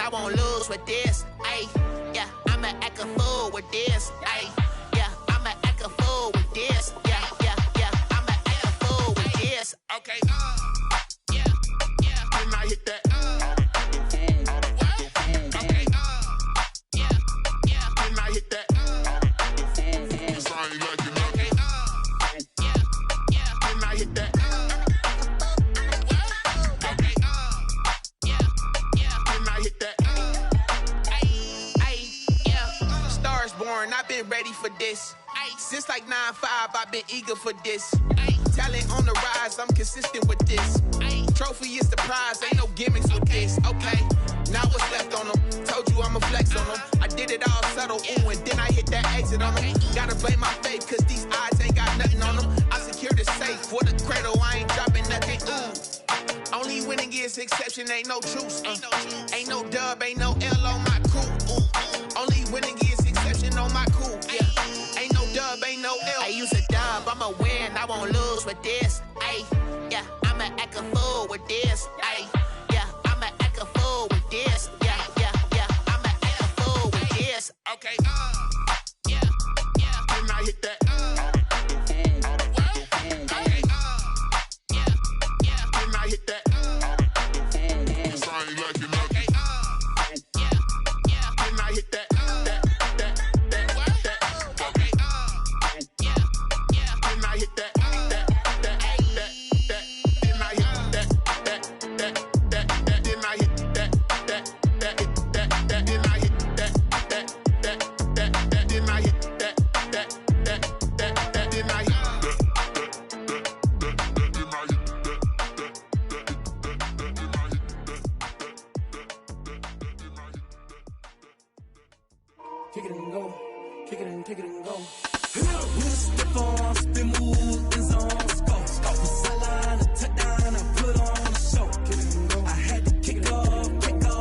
I won't lose with this. Ayy, yeah, I'ma act a fool with this. Ayy, yeah, I'ma act a fool with this. Yeah, yeah, yeah, I'ma act a fool with this. Okay, yeah, yeah. Then I hit that. Okay, yeah, yeah. Then I hit that. Cause I ain't like it nothing. Yeah, yeah. Then I hit that. Okay, yeah, yeah. Then I hit that. Yeah. Stars born, I've been ready for this. Since like 9-5, I've been eager for this. Talent on the rise, I'm consistent with this. Trophy is the prize, ain't no gimmicks with this. Okay, now what's left on them? Told you I'ma flex on them. I did it all subtle, ooh, and then I hit that exit on them. Gotta blame my faith, cause these odds ain't got nothing on them. I secure the safe for the cradle, I ain't dropping nothing, ooh. Only winning is exception, ain't no truce. Ain't no dub, ain't no L on my crew. Only winning is exception on my crew. Yeah. Ain't no dub, ain't no L. I use a dub, I'ma win, I won't lose with this. Ay, yeah, I'ma act a fool with this. Ay, yeah, I'ma act a fool with this. Yeah, yeah, yeah, I'ma act a fool with this. Okay, yeah, yeah. Then I hit that. Okay, yeah, yeah. Then I hit that. Cause I ain't like it nothing. Yeah, yeah. Then I hit that. Kick it and go, kick it and go. With a stiff on, spin move, in zone, go. From sideline to touchdown, I put on a show. Kick it and go. I had to kick off and go.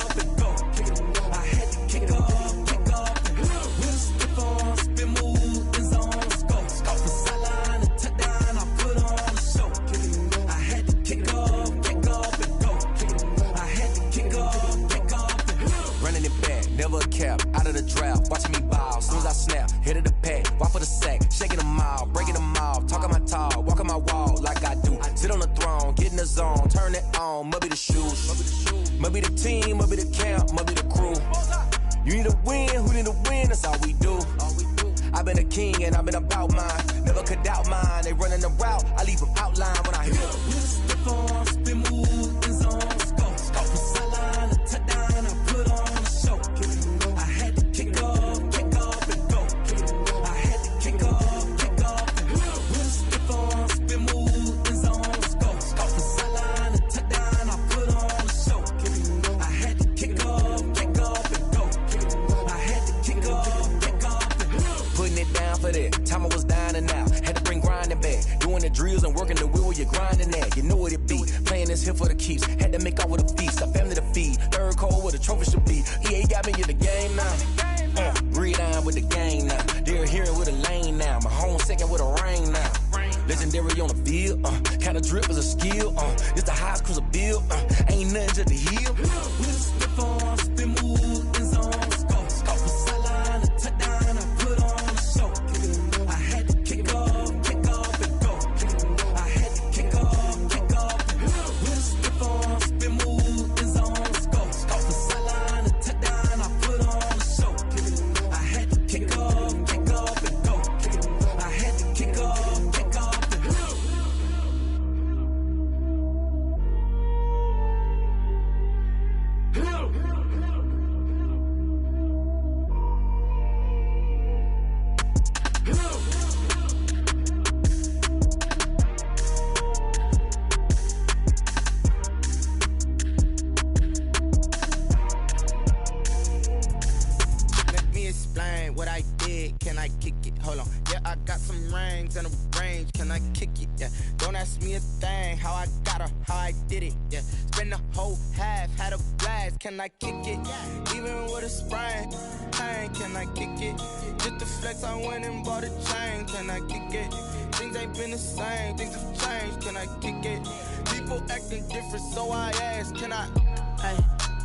Kick it and go. I had to kick off and go. With a stiff on, spin move, in zone, go. From sideline to touchdown, I put on a show. Kick it and go. I had to kick off and go. Kick it and go. I had to kick off and go. Running it back, never a cap, out of the draft. Watching me ball, soon as I snap, hit of the pack, walk for the sack, shaking them all, breaking them off, talking my talk, walking my wall like I do. Sit on the throne, get in the zone, turn it on, must be the shoes, must be the team, must be the camp, must be the crew. You need a win, who need a win, that's all we do. I've been a king and I've been about mine, never could doubt mine. They running the route, I leave them outline when I hit them. With a stiff on, spin move, in zone, go. From sideline to touchdown, I put on a show. I had to kick off and go. I had to kick off and go. With a stiff on, spin move, in zone, go. From sideline to touchdown, I put on a show. I had to kick off and go. I had to kick off and go. Putting it down for that, time I was down and out. Had to bring grinding back, doing the drills and working the wheel where you're grinding at. You know what it be, playing this here for the keeps. Had to make out with a feast, a family to feed. Third cold where the trophy should be. EA got me in the game now. Read on with the game now. They're hearing with a lane now. My home second with a rain now. Legendary on the field, kinda drip is a skill. It's the highest cruiser bill, ain't nothing just the hill. With a stiff on, spin move, in zone, go. From sideline to touchdown, I put on a show. I had to kick off and go. I had to kick off and go. With a stiff on, spin move, in zone, go. From sideline to touchdown, I put on a show. I had to kick off and go. I had to kick off and go. Let me explain what I did. Can I kick it? Hold on. Yeah, I got some rings and a range. Can I kick it? Yeah. Don't ask me a thing. How I got her, how I did it. Yeah. Spend the whole half, had a blast. Can I kick it? Even with a sprain. Hey, can I kick it? Just the flex, I went and bought a chain. Can I kick it? Things ain't been the same. Things have changed. Can I kick it? People acting different, so I ask. Can I? Hey.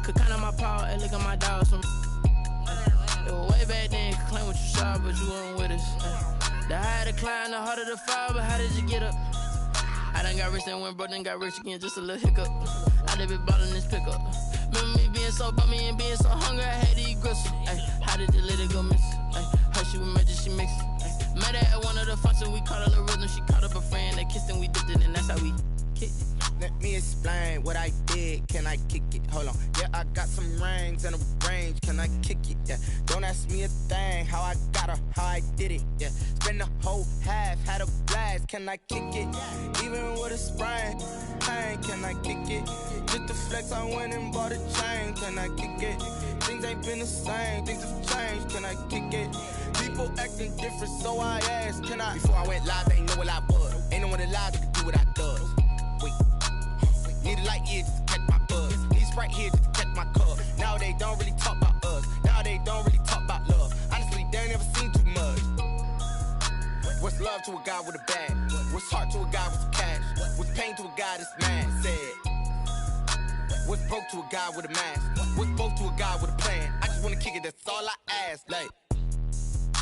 Could count on my power, and look at my dogs. It was way back then, could claim what you saw, but you weren't with us. The higher the climb, the harder the fall, but how did you get up? I done got rich and went broke, then got rich again, just a little hiccup. I done been ballin' this pickup. Remember me being so bummy and being so hungry, I had to eat gristle. How did you let it go miss? Her she was magic, she mixed. Met her at one of the functions, we caught her rhythm. She caught up a friend, they kissed and we dipped it, and that's how we kicked it. Let me explain what I did. Can I kick it? Hold on. Yeah, I got some rings and a range. Can I kick it? Yeah. Don't ask me a thing. How I got her, how I did it. Yeah. Spend the whole half, had a blast. Can I kick it? Even with a sprain. Pain, can I kick it? Just the flex, I went and bought a chain. Can I kick it? Things ain't been the same. Things have changed. Can I kick it? People acting different, so I asked. Can I? Before I went live, they ain't know what I was. Ain't no one alive that could do what I does. Wait. Need a light here just to catch my buzz. Need Sprite here just to catch my cup. Now they don't really talk about us. Now they don't really talk about love. Honestly, they ain't never seen too much. What's love to a guy with a bag? What's heart to a guy with some cash? What's pain to a guy that's mad? Said. What's broke to a guy with a mask? What's both to a guy with a plan? I just wanna kick it, that's all I ask. Like,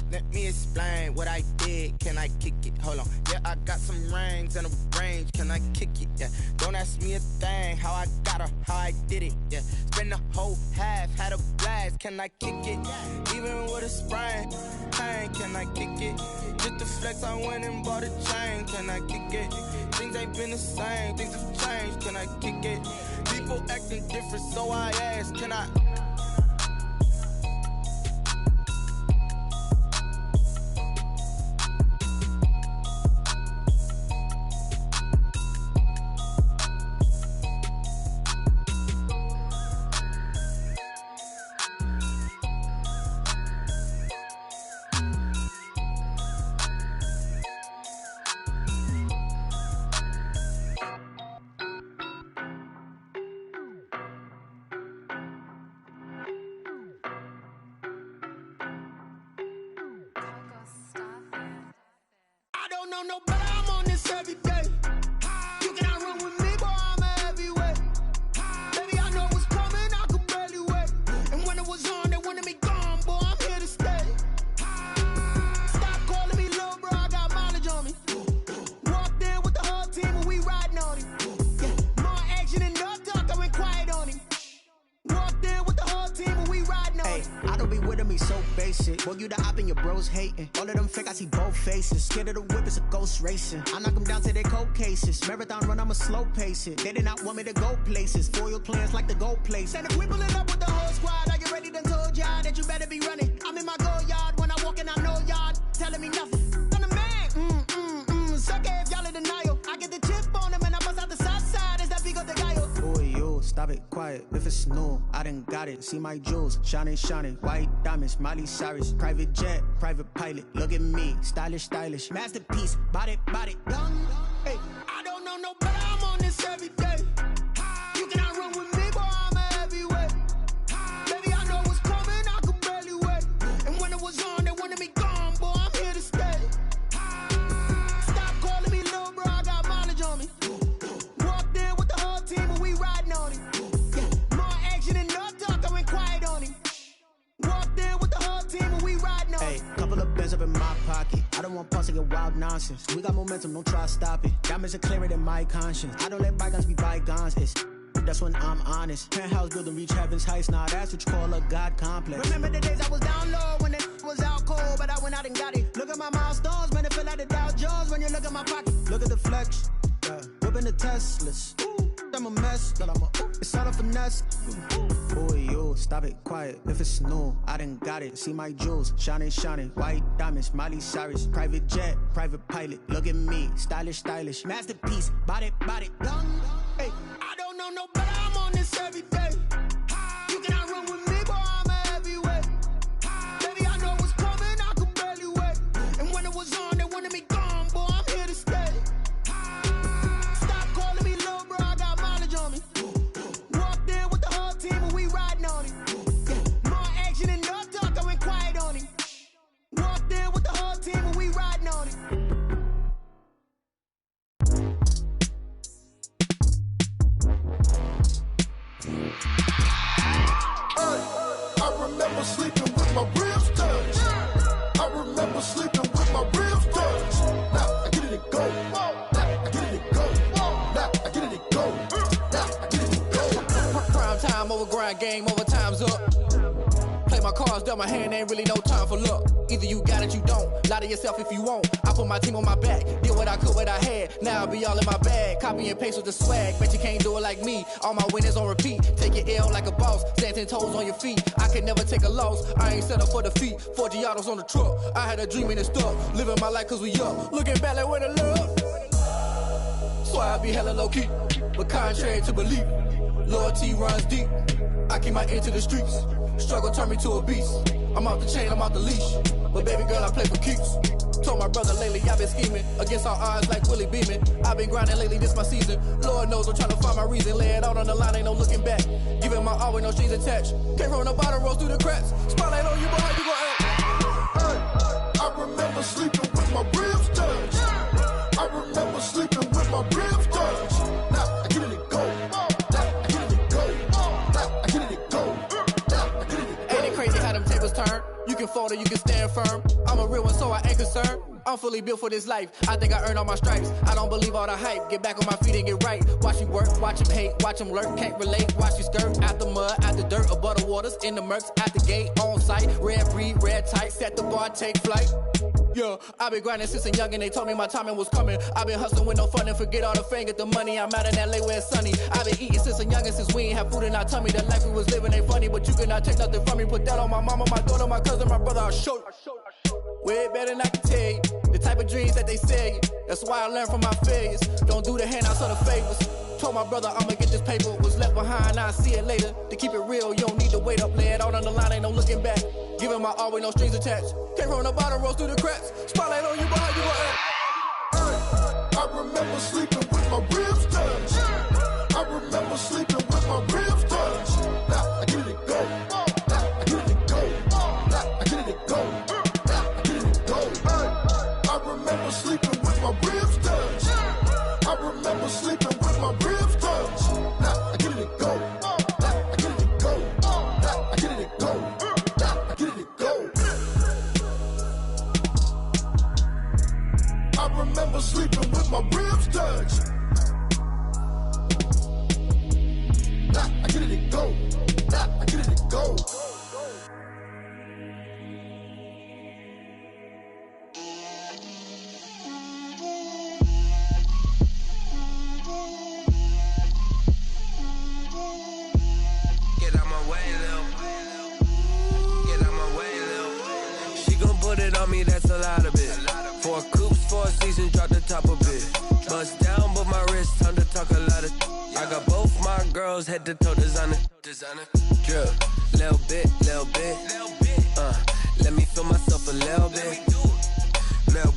let me explain what I did. Can I kick it? Hold on. Yeah, I got some rings and a range. Can I kick it? Yeah. Don't ask me a thing. How I got her, how I did it. Yeah. Spend the whole half, had a blast. Can I kick it? Even with a sprain. Pain, can I kick it? Just the flex, I went and bought a chain. Can I kick it? Things ain't been the same. Things have changed. Can I kick it? People acting different, so I ask. Can I? No, but I'm on this every day. You cannot run with me, boy, I'm a heavyweight. Baby, I know what's coming, I could barely wait. And when it was on, they wanted me gone, boy, I'm here to stay. Stop calling me little bro, I got mileage on me. Walked in with the whole team and we riding on him. Yeah, more action and no talk, I went quiet on him. Walked in with the whole team and we riding on him. I don't be with me so basic. Boy, you the op and your bros hating. All of them fake, I see both faces. Scared of the whip, it's a ghost racing. I knock them down to their cold cases. Marathon run, I'ma slow pace it. They did not want me to go places. Foil plans like the gold place. And if we pulling up with the whole squad, I get ready done told y'all that you better be running. I'm in my go yard, when I walk in I know y'all telling me nothing. I'm the man, suck it if y'all in denial. I get the chip on them and I bust out the south side, is that big of the guy? Boy, yo, stop it, quiet. If it's new, I done got it. See my jewels, shining, shining. White diamonds, Miley Cyrus. Private jet, private pilot. Look at me, stylish, stylish. Masterpiece, body, done. Hey, I don't know no better, I'm on this every day. You cannot run with me, boy, I'm a heavyweight. Baby, I know what's coming, I could barely wait. And when it was on, they wanted me gone, boy, I'm here to stay. Stop calling me little bro, I got mileage on me. Walked in with the whole team and we riding on him. Yeah, more action and no talk, I went quiet on him. Walked in with the whole team and we riding on him. Couple of bands up in my pocket. I don't want pulse to get wild nonsense. We got momentum, don't try to stop it. Diamonds are clearer than my conscience. I don't let bygones be bygones. That's when I'm honest. Penthouse building, reach heaven's heights. Now that's what you call a God complex. Remember the days I was down low when it was out cold, but I went out and got it. Look at my milestones, man, it feel like the Dow Jones when you look at my pocket. Look at the flex, yeah. Whipping the Teslas. I'm a mess, but it's all a finesse. Boy, yo, stop it, quiet. If it's new, I done got it. See my jewels, shining, shining. White diamonds, Miley Cyrus. Private jet, private pilot. Look at me, stylish, stylish. Masterpiece, body, done. Hey, I don't know no better, I'm on this every day. You cannot run with me, boy, I'm a heavyweight. Baby, I know what's coming, I could barely wait. And when it was on, they wanted me gone, boy, I'm here to stay. Stop calling me little bro, I got mileage on me. Walked in with the whole team and we riding on him. Yeah, more action and no talk, I went quiet on him. Walked in with the whole team and we riding on him. remember sleeping with my ribs touched. I remember sleeping with my ribs touched. Now I get it and go. Now I get it and go. Now I get it and go. Now I get it and go. Prime time over grind game, over time's up. Play my cards, dealt my hand, ain't really no time for luck. Either you got it, you don't. Lie to yourself if you won't. I put my team on my back, did what I could, what I had. Now I'll be all in my bag, copy and paste with the swag. Bet you can't do it like me. All my winners on repeat. Take your L like a boss, stand 10 toes on your feet. I can never take a loss. I ain't set up for defeat. 4 Giottos on the truck. I had a dream and it stuck. Living my life cause we up. Looking back like where the love. So I be hella low key, but contrary to belief, loyalty runs deep. I keep my ear to the streets. Struggle turned me to a beast. I'm off the chain, I'm off the leash. But baby girl, I play for keeps. Told my brother lately, I've been scheming against all odds like Willie Beeman. I've been grinding lately, this my season. Lord knows I'm trying to find my reason. Lay it out on the line, ain't no looking back. Giving my all with no strings attached. Came from the bottom, rose through the cracks. Spotlight on you, boy, how you gon' act? Hey, I remember sleeping with my ribs touched. I remember sleeping with my ribs touched. Now I get it and go. Now I get it and go. Now I get it and go. Now I get it and go. Ain't it crazy how them tables turn? You can fold or you can stand firm. I'm a real one, so I ain't concerned. I'm fully built for this life. I think I earned all my stripes. I don't believe all the hype. Get back on my feet and get right. Watch you work, watch him hate, watch him lurk. Can't relate, watch you skirt. Out the mud, out the dirt, above the waters, in the murks, at the gate, on site. Red breed, red tight, set the bar, take flight. Yeah, I been grinding since a youngin', they told me my timing was coming. I been hustling with no fun and forget all the fame, get the money. I'm out in LA where it's sunny. I been eating since a youngin', since we ain't have food in our tummy. The life we was living ain't funny, but you cannot take nothing from me. Put that on my mama, my daughter, my cousin, my brother, I'll show you. Way better than I can tell you. The type of dreams that they sell you. That's why I learned from my failures. Don't do the handouts or the favors. Told my brother I'ma get this paper. Was left behind, I'll see it later. To keep it real, you don't need to wait up. Lay it out on the line, ain't no looking back. Giving my all with no strings attached. Came from the bottom, rose through the cracks. Spotlight on you, boy, how you gon' act? Hey, I remember sleeping with my ribs touched. I remember sleeping with my ribs touched. Now I get it and go. Now I get it and go. Now I get it and go. Now I get it and go. Hey, I remember sleeping with my ribs touched. I remember sleeping with my ribs touched. Now I get it and go. Now I get it and go. Now I get it and go. Now I get it and go. I remember sleeping with my ribs touched. Now I get it and go. Now I get it and go. Get out my way, Lil. Get out my way, Lil. She gon' put it on me, that's a lot of it. 4 coops, 4 seasons, drop the top a bit. Bust down, but my wrist, time to talk a lot of. I got both my girls head to toe designer. Drip, little bit, little bit. Let me feel myself a little bit. Little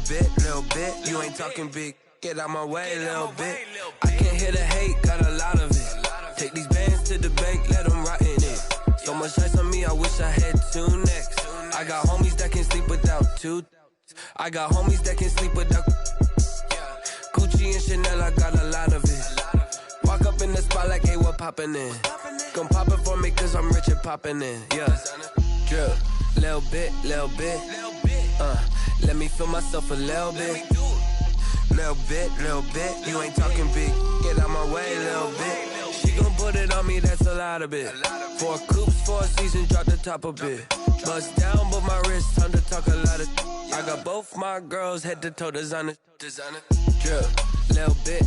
bit. You ain't talking big. Get out my way, little bit. I can't hear the hate, got a lot of it. Take these bands to the bank, let them rot in it. So much ice on me, I wish I had 2 necks. I got homies that can sleep without 2. I got homies that can sleep without Gucci and Chanel, I got a lot of it. Walk up in the spot like, hey, what poppin' in? Come pop it for me, cause I'm rich and poppin' in. Yeah, drip, little bit. Let me feel myself a little bit. Little bit. You ain't talking big. Get out my way, little bit. She gon' put it on me, that's a lot of it. 4 coops, 4 seasons, drop the top a bit. Bust down, but my wrist, time to talk a lot of. I got both my girls head to toe designer. Drip, little bit.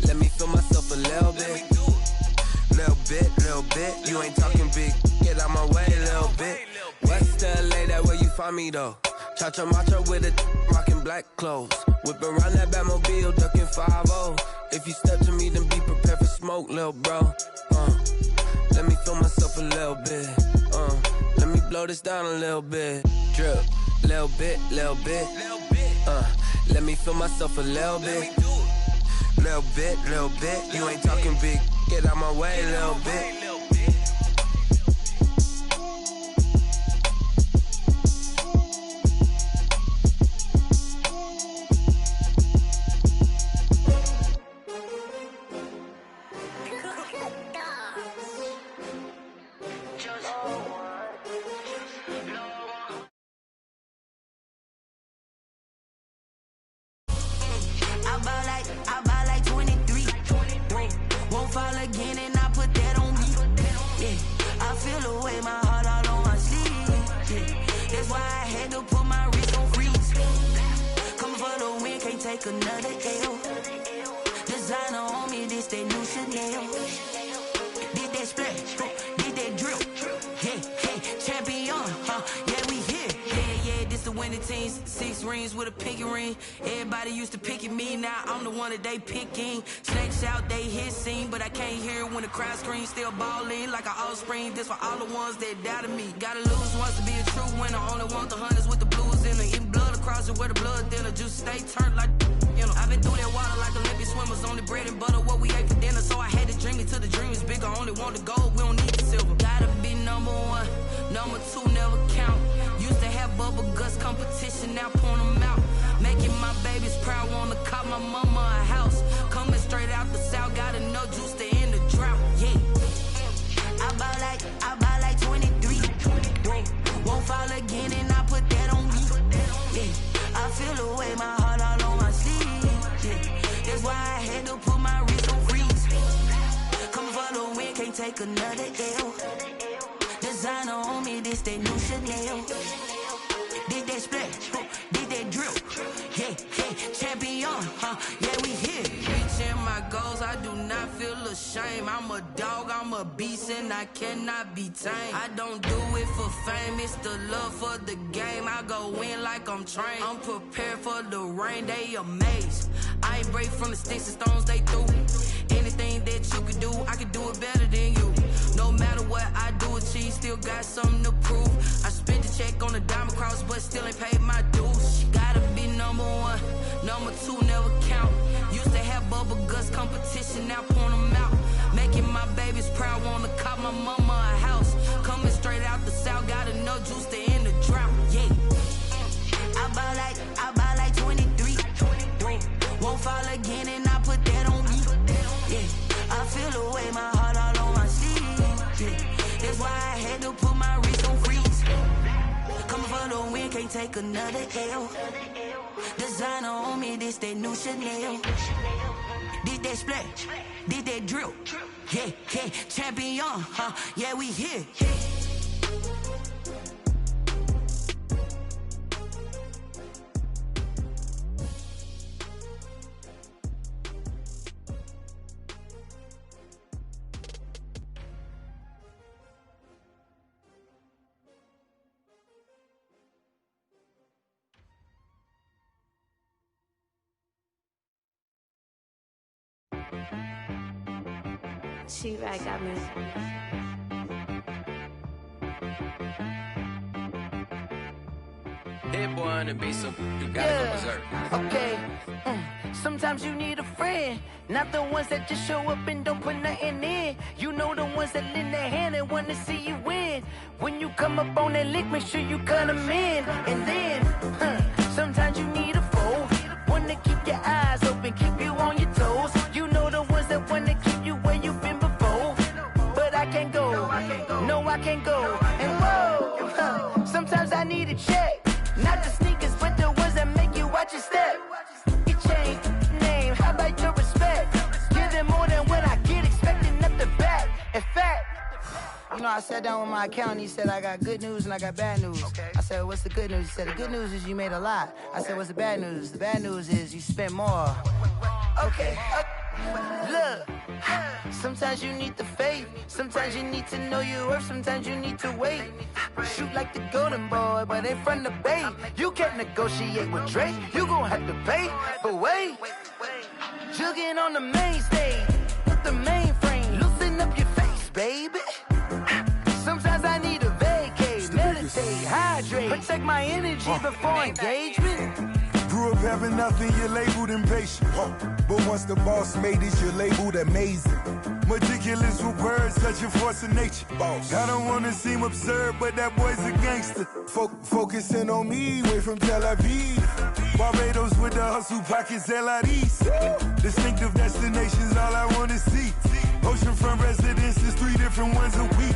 Let me feel myself a little bit. Little bit. You ain't talking big. Get out my way, little bit. West LA, that where you find me though. Cha-cha matcha with a rockin' black clothes. Whip around that Batmobile, ducking 5-0. If you step to me, then be prepared for smoke, lil' bro. Let me feel myself a little bit. Let me blow this down a little bit. Drip, little bit. Let me feel myself a little bit. Little bit. You ain't talking big. Get out my way, little bit. feel the way, my heart all on my sleeve. Yeah. That's why I had to put my wrist on freeze. Coming for the win, can't take another L. Designer on me, this that new Chanel. Did that splash, did that drill. Yeah, champion, yeah, we here. Yeah, this the winning teams. 6 rings with a pinky ring. Everybody used to pick at me, now I'm the one that they picking. Snakes out, they hit scene, but I can't hear it when the crowd screams. Still balling like an offspring. This for all the ones that doubted me. Gotta lose once to be a true winner. Only want the hunters with the blues in it. Eating blood across it where the blood thinner. Juice stay turned like, you know. I've been through that water like Olympic swimmers. Only bread and butter, what we ate for dinner. So I had to dream it till the dream is bigger. Only want the gold, we don't need the silver. Gotta be number 1, number 2 never count. Used to have bubble guts competition, now point them out. Making my babies proud, wanna cop my mama a house. Coming straight out the south, gotta know juice to end the drought. Yeah, I buy like 23. Won't fall again, and I put that on me. Yeah, I feel the way, my heart all on my sleeve. Yeah, that's why I had to put my wrist on freeze. Coming for the win, can't take another L. Designer on me, this that new Chanel. Did that splash, did that drill. Yeah, champion, yeah, we here. Reaching my goals, I do not feel ashamed. I'm a dog, I'm a beast, and I cannot be tamed. I don't do it for fame, it's the love for the game. I go in like I'm trained. I'm prepared for the rain, they amazed. I ain't break from the sticks and stones they threw. Anything that you could do, I could do it better than you. No matter what I do, achieve, still got something to prove. I spent the check on the diamond cross, but still ain't paid my dues. Gotta be number 1, number 2 never count. Used to have bubble guts competition, now point them out. Making my babies proud, wanna cop my mama a house. Coming straight out the south, gotta know juice to end the drought. Yeah, I buy like 23. Won't fall again, and I put that on me. Yeah, I feel the way, my heart all on my sleeve. Yeah, that's why I had to put my wrist on freeze. Coming for the win, can't take another L. Designer on me, this that new Chanel. Did that splash, did that drill. Yeah, champion, yeah, we here. She right got me. Hit boy on the beat, so you gotta go berserk. Okay. Sometimes you need a friend, not the ones that just show up and don't put nothing in. You know the ones that lend their hand and want to see you win. When you come up on that lick, make sure you cut them in. And then, sometimes you need a foe, one to keep your eyes open, keep you on your toes. You know the ones that want to keep you where you've been before. But I can't go, no I can't go. And whoa, sometimes I need a check. Not the sneakers, but the ones that make you watch your step. You change name, how about your respect? Give them more than what I get, expecting up the back. In fact, you know, I sat down with my accountant, he said I got good news and I got bad news. Okay. I said, what's the good news? He said, the good news is you made a lot. I said, what's the bad news? The bad news is you spent more. Okay. Look, sometimes you need the faith, sometimes you need to know your worth, sometimes you need to wait. Shoot like the golden boy, but ain't from the bay. You can't negotiate with Drake, you gon' have to pay. But wait, jugging on the main stage, with the mainframe, loosen up your face, baby. Sometimes I need a vacate, meditate, hydrate, protect my energy before engagement. Grew up having nothing, you're labeled impatient. But once the boss made it, you're labeled amazing. Meticulous with words, such a force of nature. Boss. I don't wanna seem absurd, but that boy's a gangster. Focusing on me, way from Tel Aviv. Barbados with the hustle pockets, LIDs. Distinctive destinations, all I wanna see. Oceanfront residences, 3 different ones a week.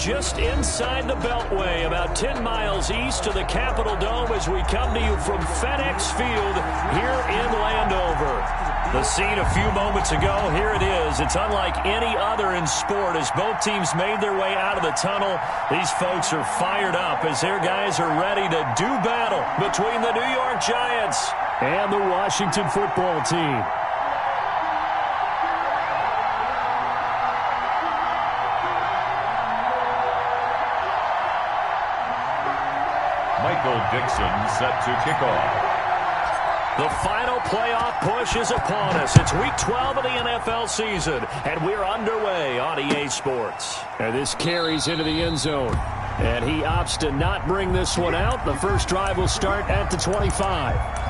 just inside the Beltway, about 10 miles east of the Capitol Dome as we come to you from FedEx Field here in Landover. The scene a few moments ago, here it is. It's unlike any other in sport as both teams made their way out of the tunnel. These folks are fired up as their guys are ready to do battle between the New York Giants and the Washington football team. Michael Dixon set to kick off. The final playoff push is upon us. It's week 12 of the NFL season, and we're underway on EA Sports. And this carries into the end zone, and he opts to not bring this one out. The first drive will start at the 25.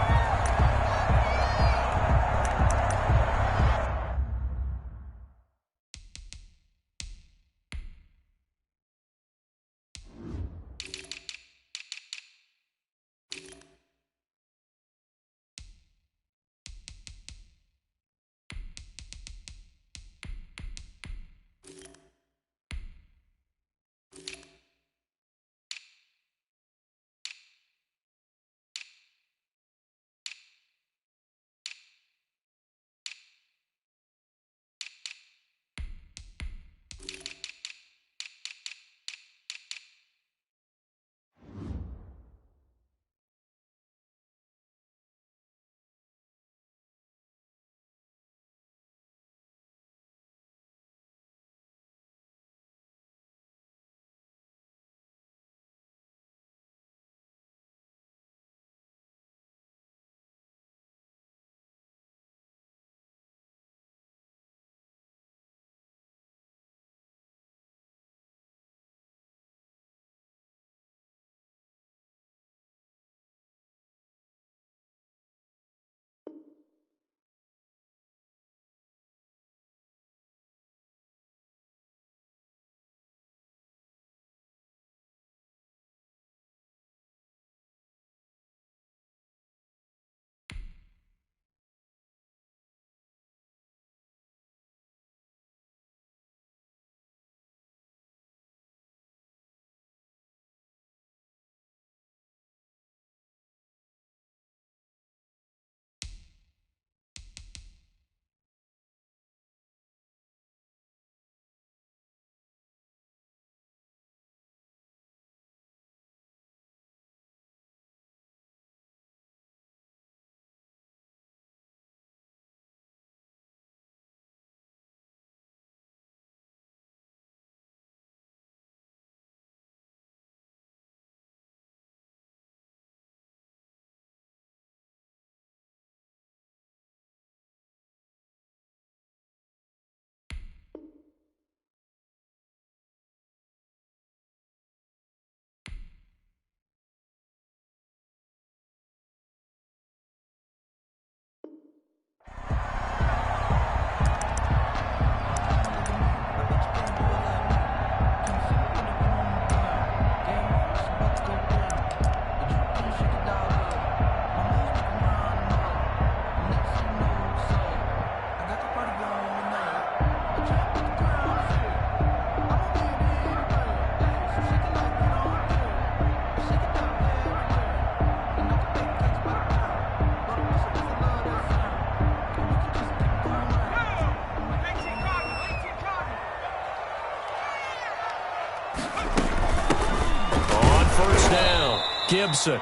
Gibson.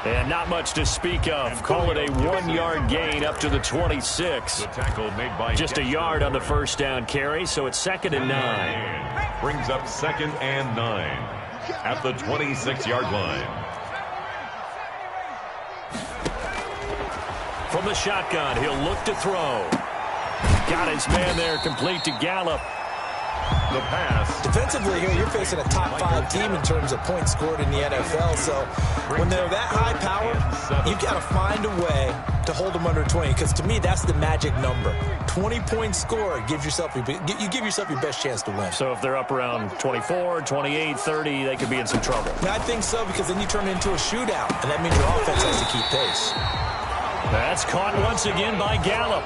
And not much to speak of. Call it a 1-yard gain up to the 26. The tackle made by just a yard on the first down carry, so it's 2nd and 9. Brings up 2nd and 9 at the 26-yard line. From the shotgun, he'll look to throw. Got his man there, complete to Gallup. The pass. Defensively here, you're facing a top 5 team in terms of points scored in the NFL. So when they're that high power, you've got to find a way to hold them under 20. Because to me, that's the magic number. 20 points scored gives yourself you give yourself your best chance to win. So if they're up around 24, 28, 30, they could be in some trouble. I think so, because then you turn it into a shootout, and that means your offense has to keep pace. That's caught once again by Gallup.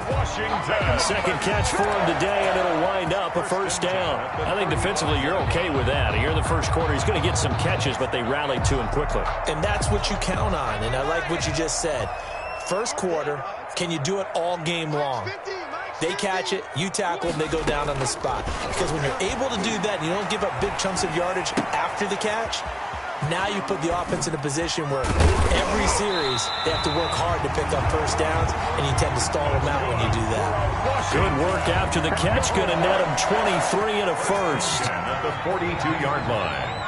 Second catch for him today, and it'll wind up a first down. I think defensively you're okay with that. Here in the first quarter, he's going to get some catches, but they rallied to him quickly. And that's what you count on, and I like what you just said. First quarter, can you do it all game long? They catch it, you tackle them, they go down on the spot. Because when you're able to do that, and you don't give up big chunks of yardage after the catch, now you put the offense in a position where every series they have to work hard to pick up first downs, and you tend to stall them out when you do that. Good work after the catch. Going to net him 23 and a first. At the 42-yard line.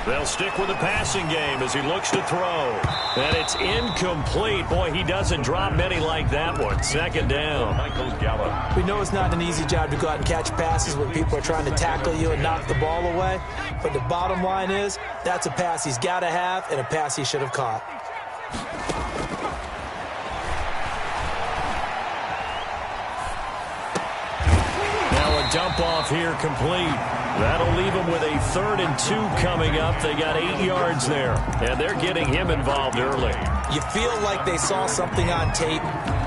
They'll stick with the passing game as he looks to throw. And it's incomplete. Boy, he doesn't drop many like that one. Second down. We know it's not an easy job to go out and catch passes when people are trying to tackle you and knock the ball away. But the bottom line is, that's a pass he's got to have and a pass he should have caught. Now a dump off here complete. That'll leave them with a 3rd and 2 coming up. They got 8 yards there, and they're getting him involved early. You feel like they saw something on tape,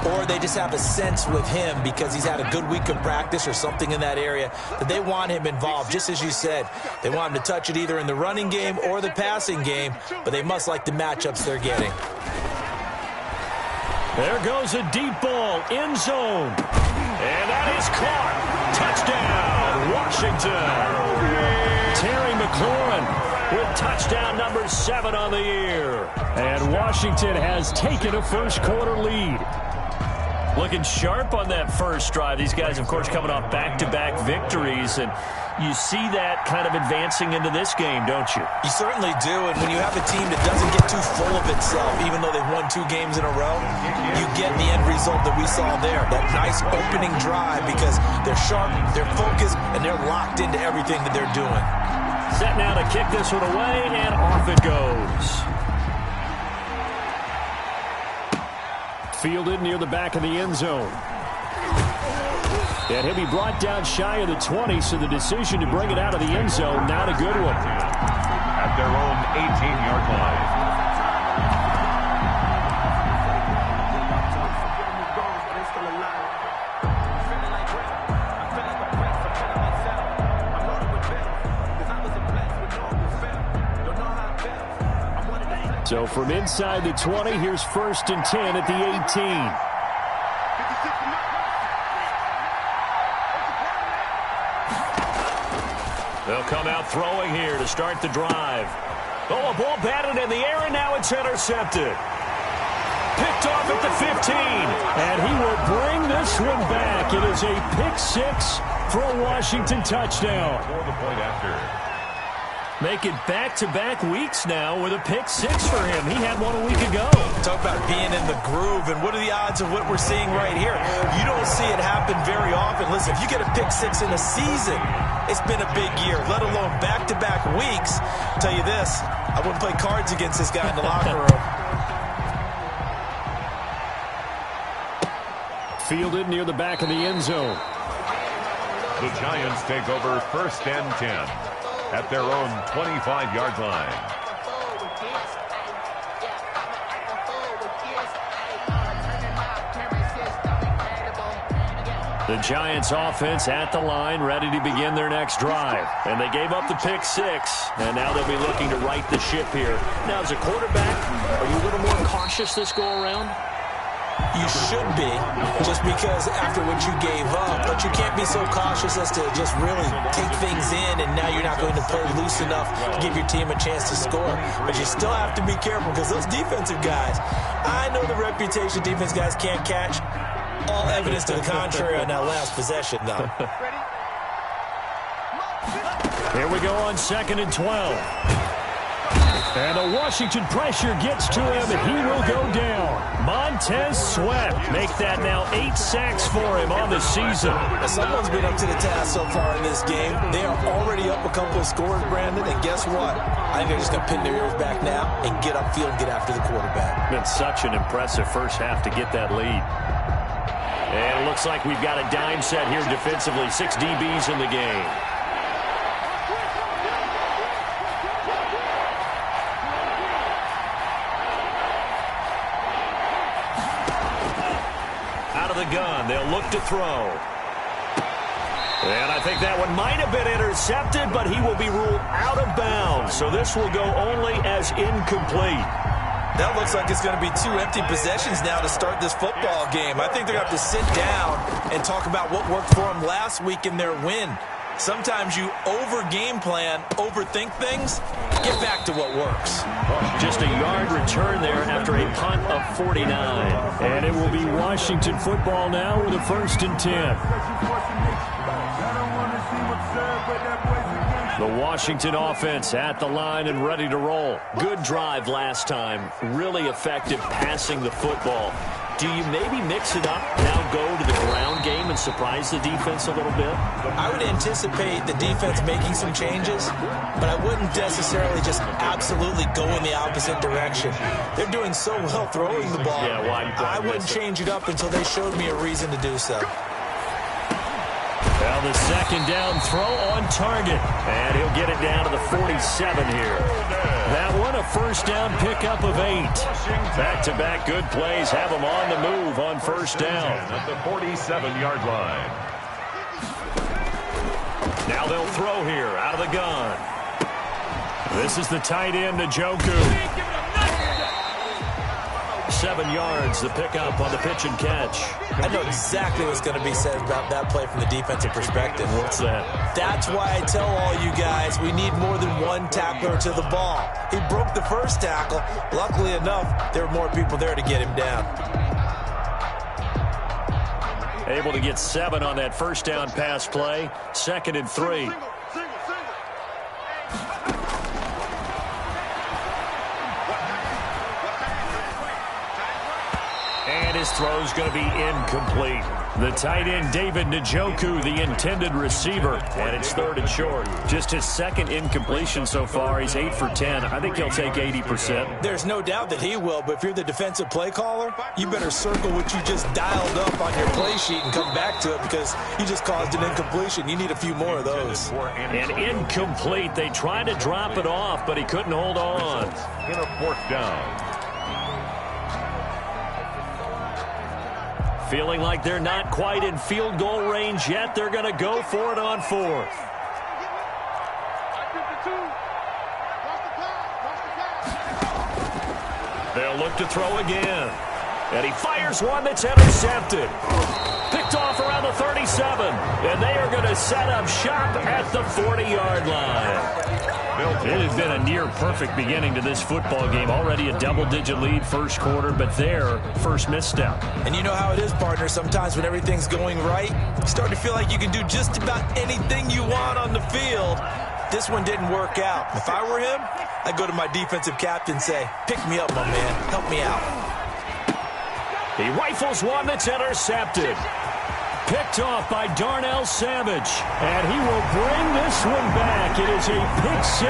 or they just have a sense with him because he's had a good week of practice or something in that area that they want him involved. Just as you said, they want him to touch it either in the running game or the passing game, but they must like the matchups they're getting. There goes a deep ball, end zone. And that is caught. Touchdown, Washington. Terry McLaurin with touchdown number 7 on the year. And Washington has taken a first quarter lead. Looking sharp on that first drive. These guys, of course, coming off back-to-back victories, and you see that kind of advancing into this game, don't you? You certainly do, and when you have a team that doesn't get too full of itself, even though they've won 2 games in a row, you get the end result that we saw there, that nice opening drive, because they're sharp, they're focused, and they're locked into everything that they're doing. Set now to kick this one away, and off it goes. Fielded near the back of the end zone. And he'll be brought down shy of the 20, so the decision to bring it out of the end zone, not a good one. At their own 18-yard line. So from inside the 20, here's 1st and 10 at the 18. They'll come out throwing here to start the drive. Oh, a ball batted in the air, and now it's intercepted. Picked off at the 15, and he will bring this one back. It is a pick 6 for a Washington touchdown. For the point after. Make it back-to-back weeks now with a pick 6 for him. He had one a week ago. Talk about being in the groove, and what are the odds of what we're seeing right here? You don't see it happen very often. Listen, if you get a pick 6 in a season, it's been a big year, let alone back-to-back weeks. I'll tell you this, I wouldn't play cards against this guy in the locker room. Fielded near the back of the end zone. The Giants take over 1st and 10 at their own 25-yard line. The Giants offense at the line, ready to begin their next drive. And they gave up the pick 6, and now they'll be looking to right the ship here. Now, as a quarterback, are you a little more cautious this go-around? You should be, just because after what you gave up, but you can't be so cautious as to just really take things in, and now you're not going to play loose enough to give your team a chance to score. But you still have to be careful, because those defensive guys, I know the reputation defense guys can't catch. All evidence to the contrary on that last possession, though. Here we go on 2nd and 12. And the Washington pressure gets to him, and he will go down. Montez Sweat make that now 8 sacks for him on the season. Now, someone's been up to the task so far in this game. They are already up a couple of scores, Brandon, and guess what? I think they're just going to pin their ears back now and get upfield and get after the quarterback. Been such an impressive first half to get that lead. And it looks like we've got a dime set here defensively. 6 DBs in the game. of the gun. They'll look to throw. And I think that one might have been intercepted, but he will be ruled out of bounds. So this will go only as incomplete. That looks like it's going to be 2 empty possessions now to start this football game. I think they're going to have to sit down and talk about what worked for them last week in their win. Sometimes you over-game plan, overthink things, get back to what works. Just a yard return there after a punt of 49. And it will be Washington football now with a 1st and 10. The Washington offense at the line and ready to roll. Good drive last time. Really effective passing the football. Do you maybe mix it up, now go to the ground game and surprise the defense a little bit? I would anticipate the defense making some changes, but I wouldn't necessarily just absolutely go in the opposite direction. They're doing so well throwing the ball. Yeah, well, I wouldn't change it up until they showed me a reason to do so. Well, the 2nd down throw on target. And he'll get it down to the 47 here. That one a 1st down pickup of 8. Back-to-back good plays have them on the move on 1st down. At the 47-yard line. Now they'll throw here out of the gun. This is the tight end, Njoku. 7 yards, the pickup on the pitch and catch. I know exactly what's going to be said about that play from the defensive perspective. What's that? That's why I tell all you guys we need more than one tackler to the ball. He broke the first tackle. Luckily enough, there were more people there to get him down. Able to get 7 on that 1st down pass play. 2nd and 3. And his throw's going to be incomplete. The tight end, David Njoku, the intended receiver. And it's 3rd and short. Just his 2nd incompletion so far. He's 8 for 10. I think he'll take 80%. There's no doubt that he will, but if you're the defensive play caller, you better circle what you just dialed up on your play sheet and come back to it because you just caused an incompletion. You need a few more of those. And incomplete. They tried to drop it off, but he couldn't hold on. In a 4th down. Feeling like they're not quite in field goal range yet. They're going to go for it on 4th. They'll look to throw again. And he fires one that's intercepted. Picked off around the 37. And they are going to set up shop at the 40-yard line. It has been a near-perfect beginning to this football game. Already a double-digit lead 1st quarter, but their first misstep. And you know how it is, partner. Sometimes when everything's going right, you start to feel like you can do just about anything you want on the field. This one didn't work out. If I were him, I'd go to my defensive captain and say, pick me up, my man. Help me out. He rifles one that's intercepted. Picked off by Darnell Savage. And he will bring this one back. It is a pick-6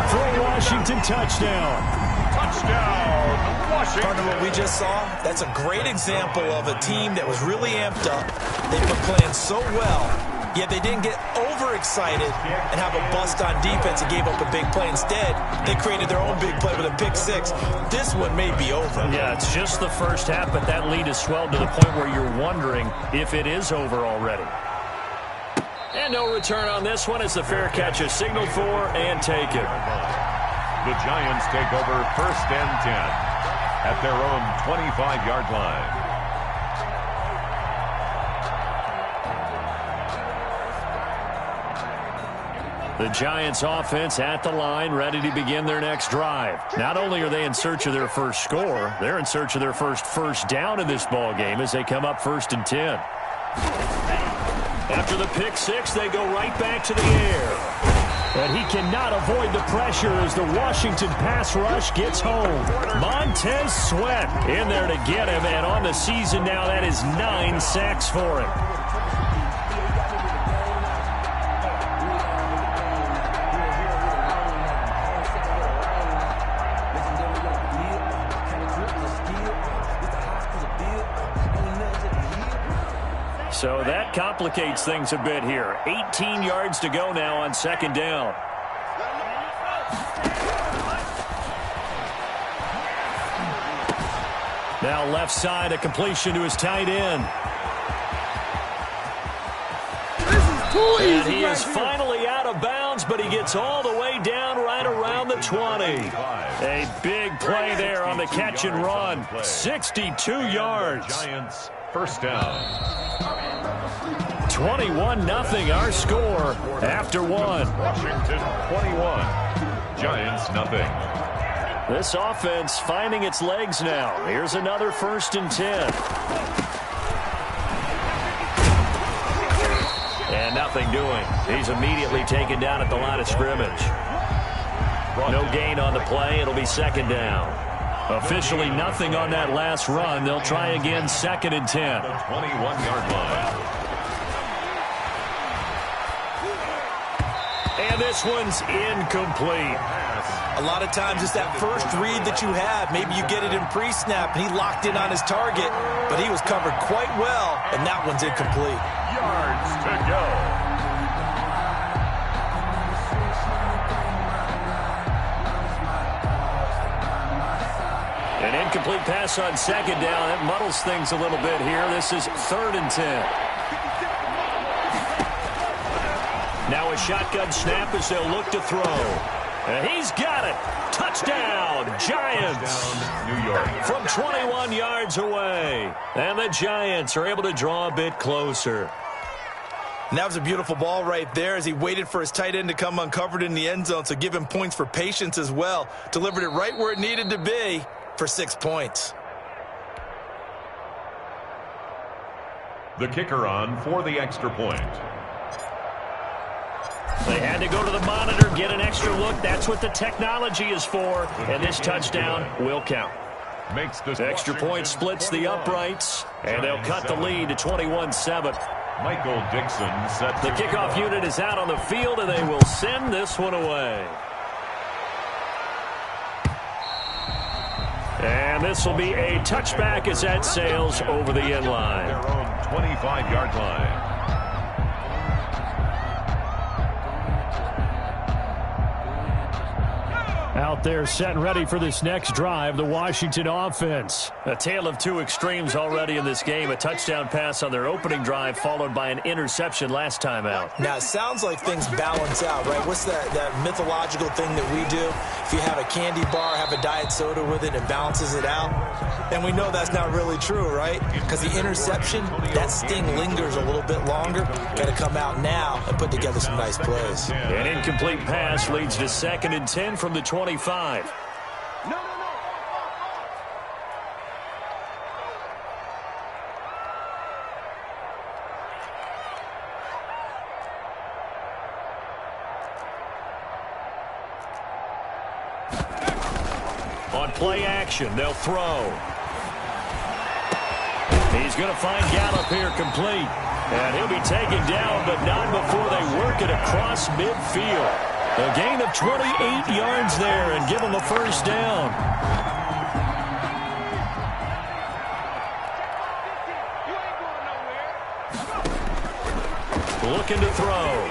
for a Washington touchdown. Touchdown, Washington. Partner, what we just saw, that's a great example of a team that was really amped up. They were playing so well, yet they didn't get overexcited and have a bust on defense and gave up a big play. Instead, they created their own big play with a pick-6. This one may be over. Yeah, it's just the first half, but that lead has swelled to the point where you're wondering if it is over already. And no return on this one as the fair catch is signaled for and taken. The Giants take over 1st and 10 at their own 25-yard line. The Giants offense at the line, ready to begin their next drive. Not only are they in search of their first score, they're in search of their first down in this ball game as they come up 1st and 10. After the pick-6, they go right back to the air. And he cannot avoid the pressure as the Washington pass rush gets home. Montez Sweat in there to get him, and on the season now, that is 9 sacks for him. So that complicates things a bit here. 18 yards to go now on 2nd down. Now left side, a completion to his tight end. And he is finally out of bounds, but he gets all the way down right around the 20. A big play there on the catch and run. 62 yards. Giants first down. 21-0 our score after one. Washington 21. Giants nothing. This offense finding its legs now. Here's another 1st and 10. And nothing doing. He's immediately taken down at the line of scrimmage. No gain on the play. It'll be 2nd down. Officially nothing on that last run. They'll try again 2nd and 10. 21-yard line. And this one's incomplete. A lot of times it's that first read that you have. Maybe you get it in pre-snap, and he locked in on his target, but he was covered quite well, and that one's incomplete. Yards to go. An incomplete pass on 2nd down. That muddles things a little bit here. This is 3rd and 10. Now a shotgun snap as they'll look to throw. And he's got it. Touchdown, Giants. Touchdown, New York. From 21 yards away. And the Giants are able to draw a bit closer. And that was a beautiful ball right there as he waited for his tight end to come uncovered in the end zone, so give him points for patience as well. Delivered it right where it needed to be for 6 points. The kicker on for the extra point. They had to go to the monitor, get an extra look. That's what the technology is for. And this touchdown will count. Makes this extra point splits the uprights, and they'll cut the lead to 21-7. Michael Dixon set the kickoff unit is out on the field, and they will send this one away. And this will be a touchback as that sails over the end line. Their own 25-yard line. Out there set and ready for this next drive, the Washington offense. A tale of two extremes already in this game. A touchdown pass on their opening drive followed by an interception last time out. Now, it sounds like things balance out, right? What's that mythological thing that we do? If you have a candy bar, have a diet soda with it, it balances it out. And we know that's not really true, right? Because the interception, that sting lingers a little bit longer. Got to come out now and put together some nice plays. An incomplete pass leads to 2nd and 10 from the 25. On play action, they'll throw. He's going to find Gallup here complete. And he'll be taken down, but not before they work it across midfield. A gain of 28 yards there and give him a first down. Looking to throw.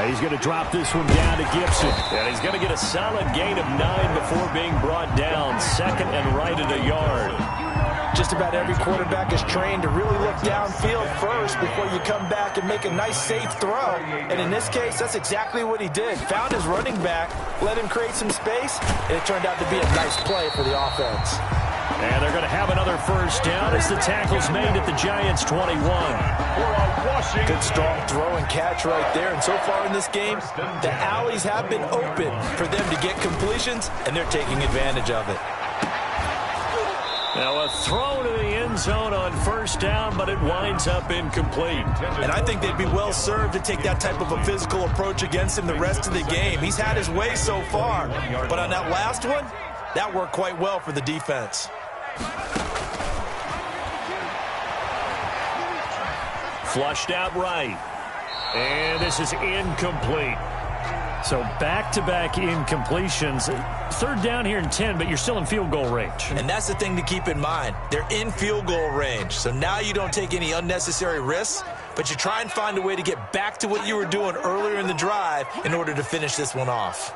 He's going to drop this one down to Gibson. And he's going to get a solid gain of 9 before being brought down. 2nd and right at a yard. Just about every quarterback is trained to really look downfield first before you come back and make a nice, safe throw. And in this case, that's exactly what he did. Found his running back, let him create some space, and it turned out to be a nice play for the offense. And they're going to have another first down as the tackle's made at the Giants' 21. Good strong throw and catch right there. And so far in this game, the alleys have been open for them to get completions, and they're taking advantage of it. Now a throw to the end zone on first down, but it winds up incomplete. And I think they'd be well served to take that type of a physical approach against him the rest of the game. He's had his way so far, but on that last one, that worked quite well for the defense. Flushed out right. And this is incomplete. So back-to-back incompletions. 3rd down here and 10, but you're still in field goal range. And that's the thing to keep in mind. They're in field goal range. So now you don't take any unnecessary risks, but you try and find a way to get back to what you were doing earlier in the drive in order to finish this one off.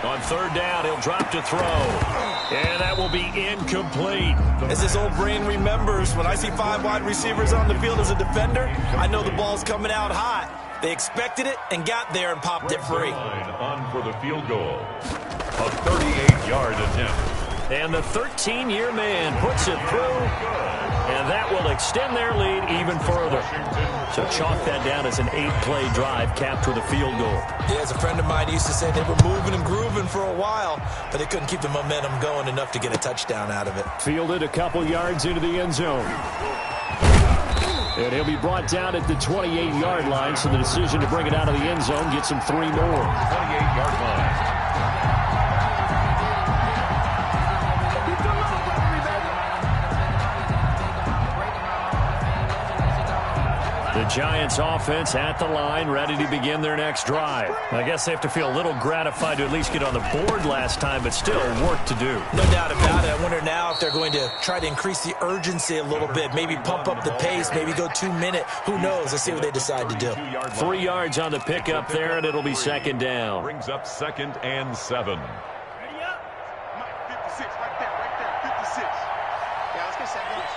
On third down, he'll drop to throw. And that will be incomplete. As his old brain remembers, when I see 5 wide receivers on the field as a defender, I know the ball's coming out hot. They expected it and got there and popped it free. On for the field goal. A 38-yard attempt. And the 13-year man puts it through, and that will extend their lead even further. So chalk that down as an 8-play drive capped with a field goal. Yeah, as a friend of mine used to say, they were moving and grooving for a while, but they couldn't keep the momentum going enough to get a touchdown out of it. Fielded a couple yards into the end zone. And he'll be brought down at the 28-yard line, so the decision to bring it out of the end zone gets him 3 more. 28-yard line. The Giants offense at the line, ready to begin their next drive. I guess they have to feel a little gratified to at least get on the board last time, but still work to do. No doubt about it. I wonder now if they're going to try to increase the urgency a little bit, maybe pump up the pace, maybe go 2-minute. Who knows? Let's see what they decide to do. 3 yards on the pickup there, and it'll be second down. Brings up 2nd and 7. Ready up. 56, right there, 56. Yeah, let's get 7 minutes.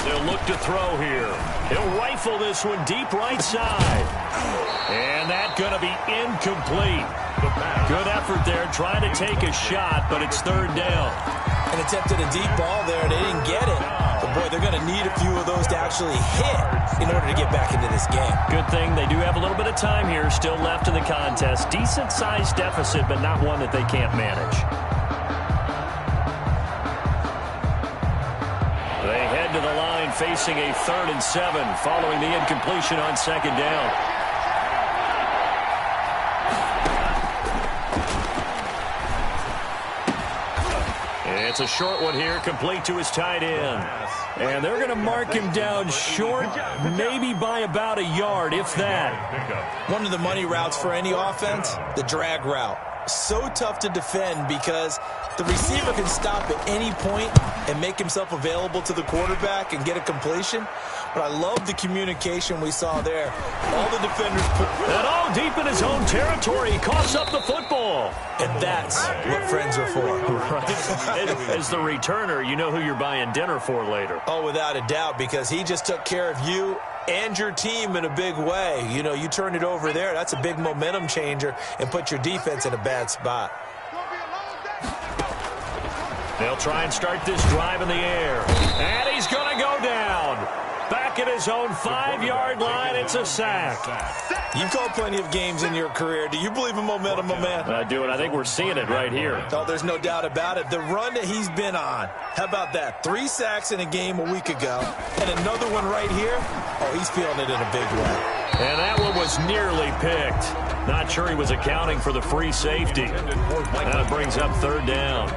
They'll look to throw here. He'll rifle this one deep right side. And that's going to be incomplete. Good effort there, trying to take a shot, but it's third down. And attempted a deep ball there, and they didn't get it. But, boy, they're going to need a few of those to actually hit in order to get back into this game. Good thing they do have a little bit of time here still left in the contest. Decent-sized deficit, but not one that they can't manage. They head to the line facing a 3rd and 7 following the incompletion on second down. It's a short one here, complete to his tight end. And they're going to mark him down short, maybe by about a yard, if that. One of the money routes for any offense, the drag route. So tough to defend because the receiver can stop at any point and make himself available to the quarterback and get a completion. But I love the communication we saw there. All the defenders put... And all deep in his own territory, he coughs up the football. And that's what friends are for. Right. As the returner, you know who you're buying dinner for later. Oh, without a doubt, because he just took care of you and your team in a big way. You know, you turn it over there, that's a big momentum changer and put your defense in a bad spot. They'll try and start this drive in the air. And he's going to go down. Back at his own 5-yard line, it's a sack. You've called plenty of games in your career. Do you believe in momentum, my man? I do, and I think we're seeing it right here. Oh, there's no doubt about it. The run that he's been on, how about that? 3 sacks in a game a week ago, and another one right here. Oh, he's feeling it in a big way. And that one was nearly picked. Not sure he was accounting for the free safety. That brings up third down.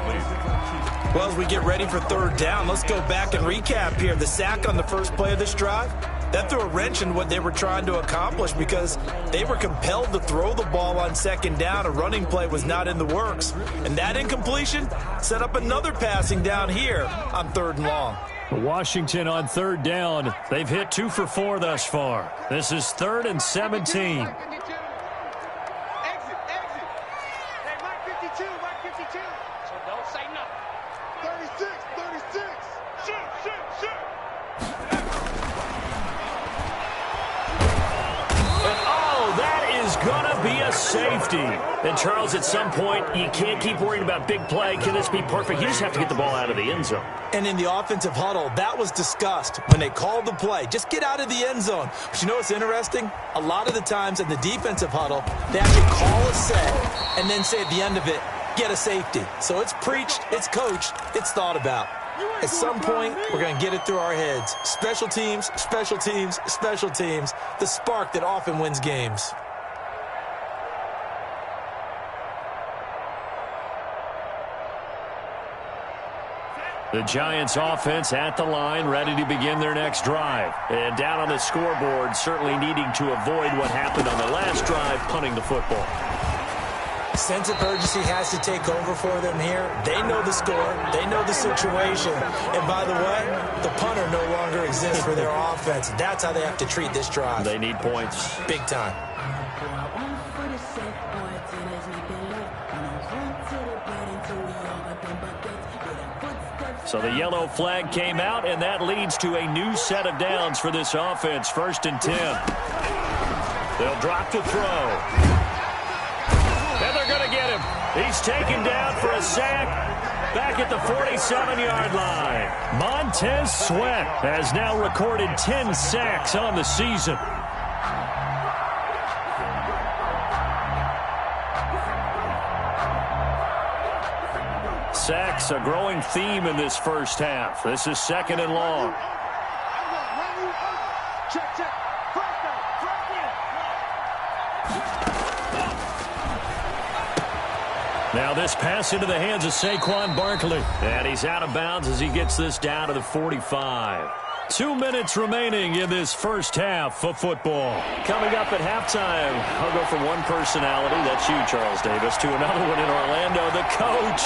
Well, as we get ready for third down, let's go back and recap here. The sack on the first play of this drive, that threw a wrench in what they were trying to accomplish because they were compelled to throw the ball on second down. A running play was not in the works. And that incompletion set up another passing down here on 3rd and long. Washington on third down. They've hit 2 for 4 thus far. This is 3rd and 17. Safety. And, Charles, at some point, you can't keep worrying about big play. Can this be perfect? You just have to get the ball out of the end zone. And in the offensive huddle, that was discussed when they called the play. Just get out of the end zone. But you know what's interesting? A lot of the times in the defensive huddle, they actually call a set and then say at the end of it, get a safety. So it's preached, it's coached, it's thought about. At some point, we're going to get it through our heads. Special teams, special teams, special teams. The spark that often wins games. The Giants offense at the line, ready to begin their next drive. And down on the scoreboard, certainly needing to avoid what happened on the last drive, punting the football. Sense of urgency has to take over for them here. They know the score. They know the situation. And by the way, the punter no longer exists for their offense. That's how they have to treat this drive. They need points. Big time. So the yellow flag came out, and that leads to a new set of downs for this offense. 1st and 10. They'll drop to throw. And they're going to get him. He's taken down for a sack back at the 47-yard line. Montez Sweat has now recorded 10 sacks on the season. Sacks, a growing theme in this first half. This is 2nd and long. Now this pass into the hands of Saquon Barkley. And he's out of bounds as he gets this down to the 45. 2 minutes remaining in this first half of football. Coming up at halftime, I'll go from one personality, that's you, Charles Davis, to another one in Orlando, the coach.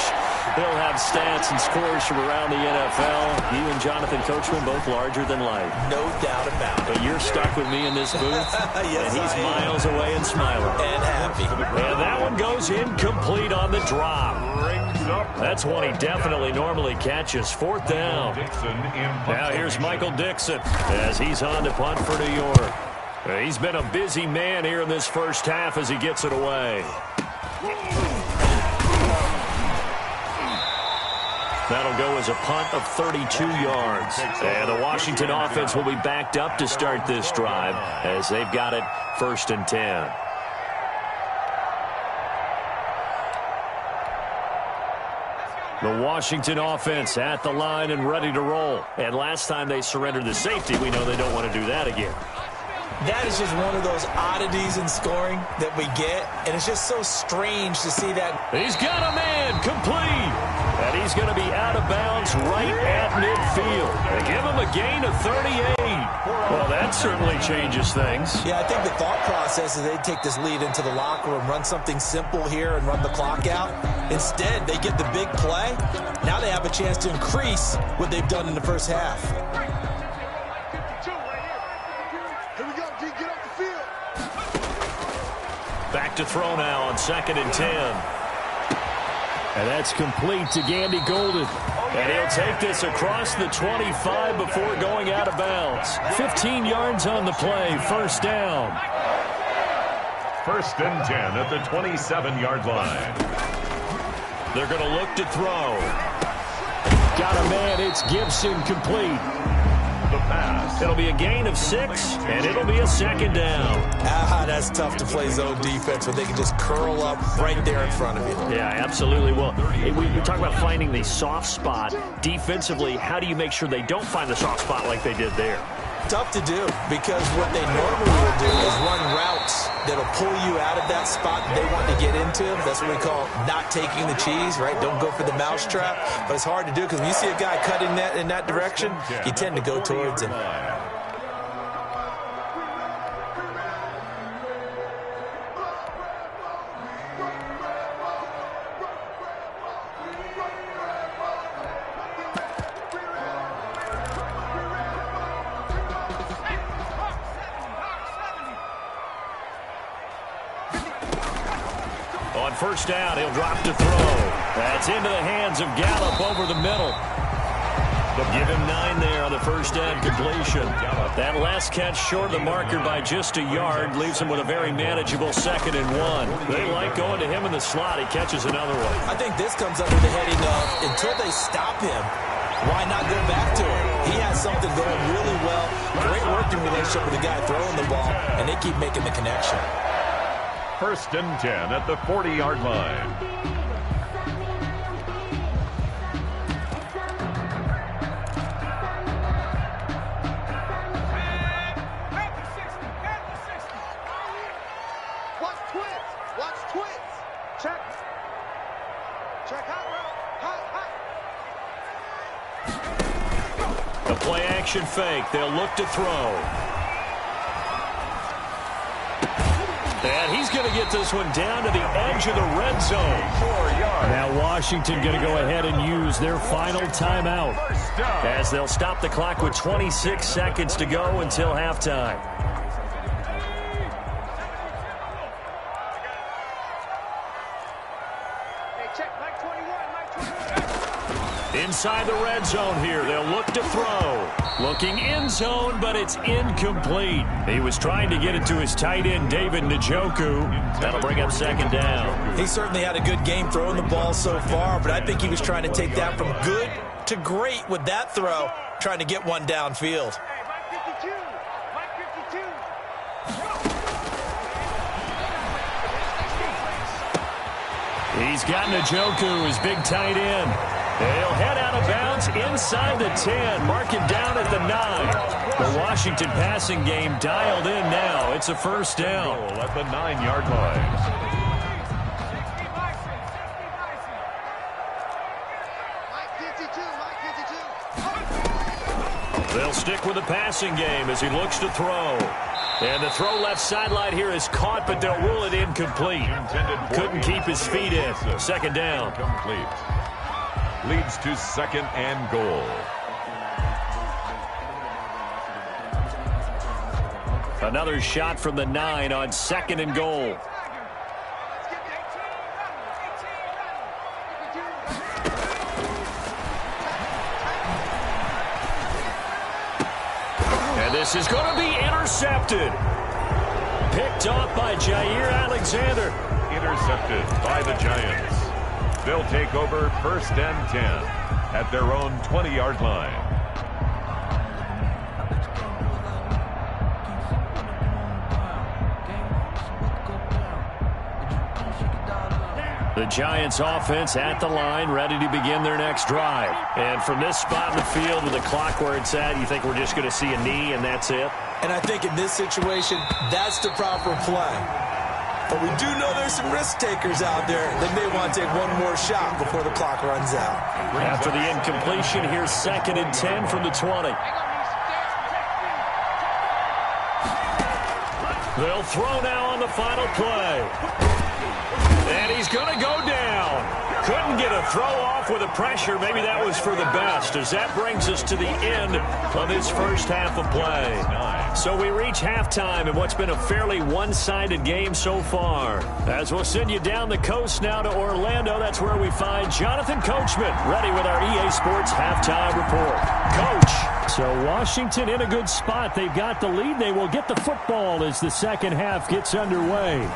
He'll have stats and scores from around the NFL. You and Jonathan Coachman both larger than life. No doubt about it. But you're stuck with me in this booth, yes, and he's miles away and smiling. And happy. And that one goes incomplete on the drop. That's one he definitely normally catches. 4th down. Now here's Michael Dixon as he's on to punt for New York. He's been a busy man here in this first half as he gets it away. That'll go as a punt of 32 yards. And the Washington offense will be backed up to start this drive as they've got it 1st and 10. The Washington offense at the line and ready to roll. And last time they surrendered the safety, we know they don't want to do that again. That is just one of those oddities in scoring that we get, and it's just so strange to see that. He's got a man complete, and he's going to be out of bounds right at midfield. They give him a gain of 38. Well, that certainly changes things. Yeah, I think the thought process is they'd take this lead into the locker room, run something simple here and run the clock out. Instead, they get the big play. Now they have a chance to increase what they've done in the first half. Back to throw now on 2nd and 10. And that's complete to Gandy Golden. And he'll take this across the 25 before going out of bounds. 15 yards on the play, 1st down. 1st and 10 at the 27-yard line. They're going to look to throw. Got a man, it's Gibson, complete. The pass. It'll be a gain of 6, and it'll be a 2nd down. That's tough to play zone defense when they can just curl up right there in front of you. Yeah, absolutely. Well, we talk about finding the soft spot. Defensively, how do you make sure they don't find the soft spot like they did there? Tough to do, because what they normally will do is run routes that'll pull you out of that spot that they want to get into. That's what we call not taking the cheese, right? Don't go for the mousetrap. But it's hard to do because when you see a guy cutting that in that direction, you tend to go towards him. On 1st down, he'll drop to throw. That's into the hands of Gallup over the middle. They'll give him 9 there on the 1st down completion. That last catch short of the marker by just a yard leaves him with a very manageable 2nd and 1. They like going to him in the slot. He catches another one. I think this comes under the heading of until they stop him, why not go back to him? He has something going really well. Great working relationship with the guy throwing the ball, and they keep making the connection. 1st and 10 at the 40-yard line. Watch twins. Watch twins. Check. Check hot route. The play action fake. They'll look to throw. And he's going to get this one down to the edge of the red zone. 4 yards. Now Washington going to go ahead and use their final timeout, as they'll stop the clock with 26 seconds to go until halftime. Inside the red zone here. They'll look to throw. Looking end zone, but it's incomplete. He was trying to get it to his tight end, David Njoku. That'll bring up second down. He certainly had a good game throwing the ball so far, but I think he was trying to take that from good to great with that throw, trying to get one downfield. He's got Njoku, his big tight end. They'll head out of bounds inside the 10, mark him down at the 9. The Washington passing game dialed in now. It's a first down. At the 9-yard line. They'll stick with the passing game as he looks to throw. And the throw left sideline here is caught, but they'll rule it incomplete. Couldn't keep his feet in. Second down. Complete. Leads to second and goal. Another shot from the 9 on second and goal. And this is going to be intercepted. Picked off by Jair Alexander. Intercepted by the Giants. They'll take over first and 10 at their own 20-yard line. The Giants offense at the line, ready to begin their next drive. And from this spot in the field with the clock where it's at, you think we're just going to see a knee and that's it? And I think in this situation, that's the proper play. But we do know there's some risk takers out there that may want to take one more shot before the clock runs out. After the incompletion, here's second and 10 from the 20. They'll throw now on the final play. And he's going to go down. Couldn't get a throw off with the pressure. Maybe that was for the best, as that brings us to the end of this first half of play. So we reach halftime in what's been a fairly one-sided game so far. As we'll send you down the coast now to Orlando, that's where we find Jonathan Coachman, ready with our EA Sports halftime report. Coach. So Washington in a good spot. They've got the lead. They will get the football as the second half gets underway.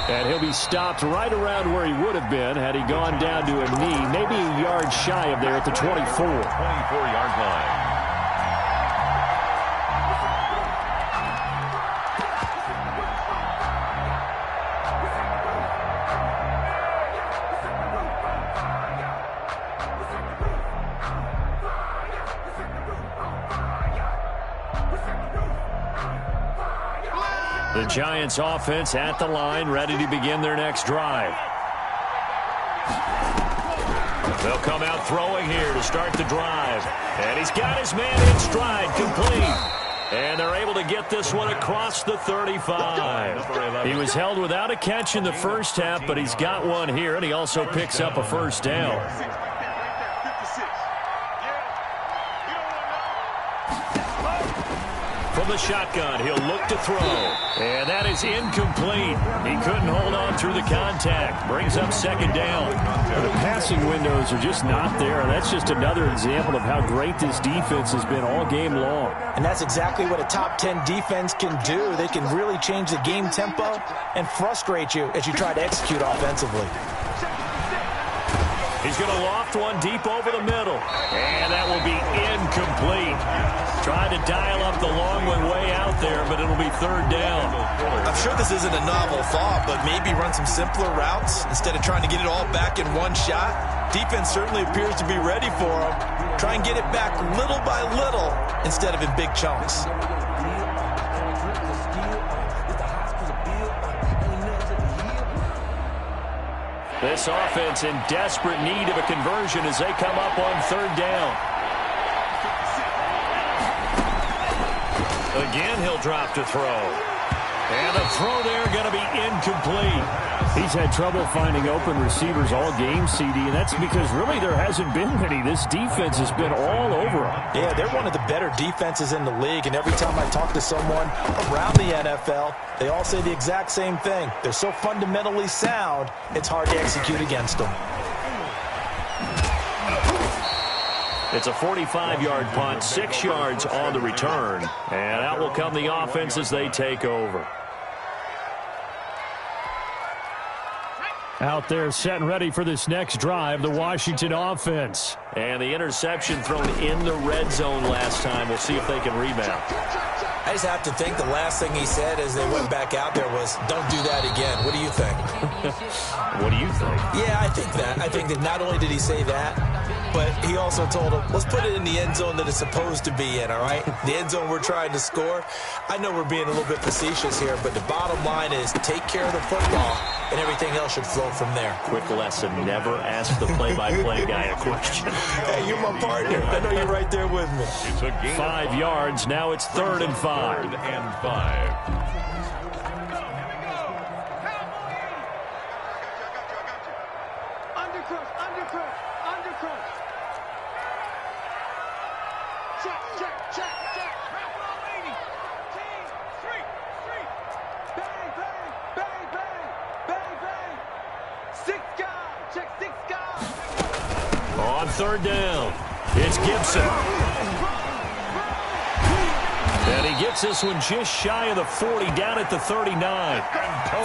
And he'll be stopped right around where he would have been had he gone down to a knee, maybe a yard shy of there at the 24. 24-yard line. The Giants offense at the line, ready to begin their next drive. They'll come out throwing here to start the drive. And he's got his man in stride, complete. And they're able to get this one across the 35. He was held without a catch in the first half, but he's got one here, and he also picks up a first down. From the shotgun, he'll look to throw. And that is incomplete. He couldn't hold on through the contact. Brings up second down. The passing windows are just not there. That's just another example of how great this defense has been all game long. And that's exactly what a top 10 defense can do. They can really change the game tempo and frustrate you as you try to execute offensively. He's going to loft one deep over the middle. And that will be incomplete. Tried to dial up the long one way out there, but it'll be third down. I'm sure this isn't a novel thought, but maybe run some simpler routes instead of trying to get it all back in one shot. Defense certainly appears to be ready for him. Try and get it back little by little instead of in big chunks. This offense in desperate need of a conversion as they come up on third down. Again, he'll drop to throw. And the throw there going to be incomplete. He's had trouble finding open receivers all game, CD, and that's because really there hasn't been many. This defense has been all over him. Yeah, they're one of the better defenses in the league, and every time I talk to someone around the NFL, they all say the exact same thing. They're so fundamentally sound, it's hard to execute against them. It's a 45-yard punt, 6 yards on the return. And out will come the offense as they take over. Out there set and ready for this next drive, the Washington offense. And the interception thrown in the red zone last time. We'll see if they can rebound. I just have to think the last thing he said as they went back out there was, don't do that again. What do you think? What do you think? Yeah, I think that. I think that not only did he say that, but he also told him, let's put it in the end zone that it's supposed to be in, all right? The end zone we're trying to score. I know we're being a little bit facetious here, but the bottom line is take care of the football, and everything else should flow from there. Quick lesson, never ask the play-by-play guy a question. Hey, you're my partner. I know you're right there with me. It's a gain 5 yards. Now it's 3rd and 5. 3rd and 5. On 3rd down, it's Gibson. And he gets this one just shy of the 40, down at the 39.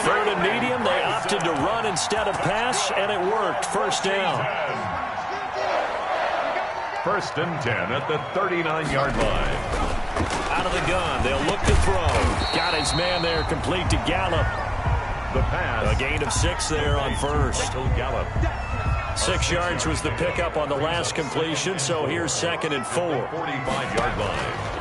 3rd and medium, they opted to run instead of pass, and it worked. 1st down. 1st and 10 at the 39-yard line. Out of the gun, they'll look to throw. Got his man there, complete to Gallup. The pass. A gain of 6 there on 1st. Gallup. 6 yards was the pickup on the last completion, so here's 2nd and 4. 45-yard line.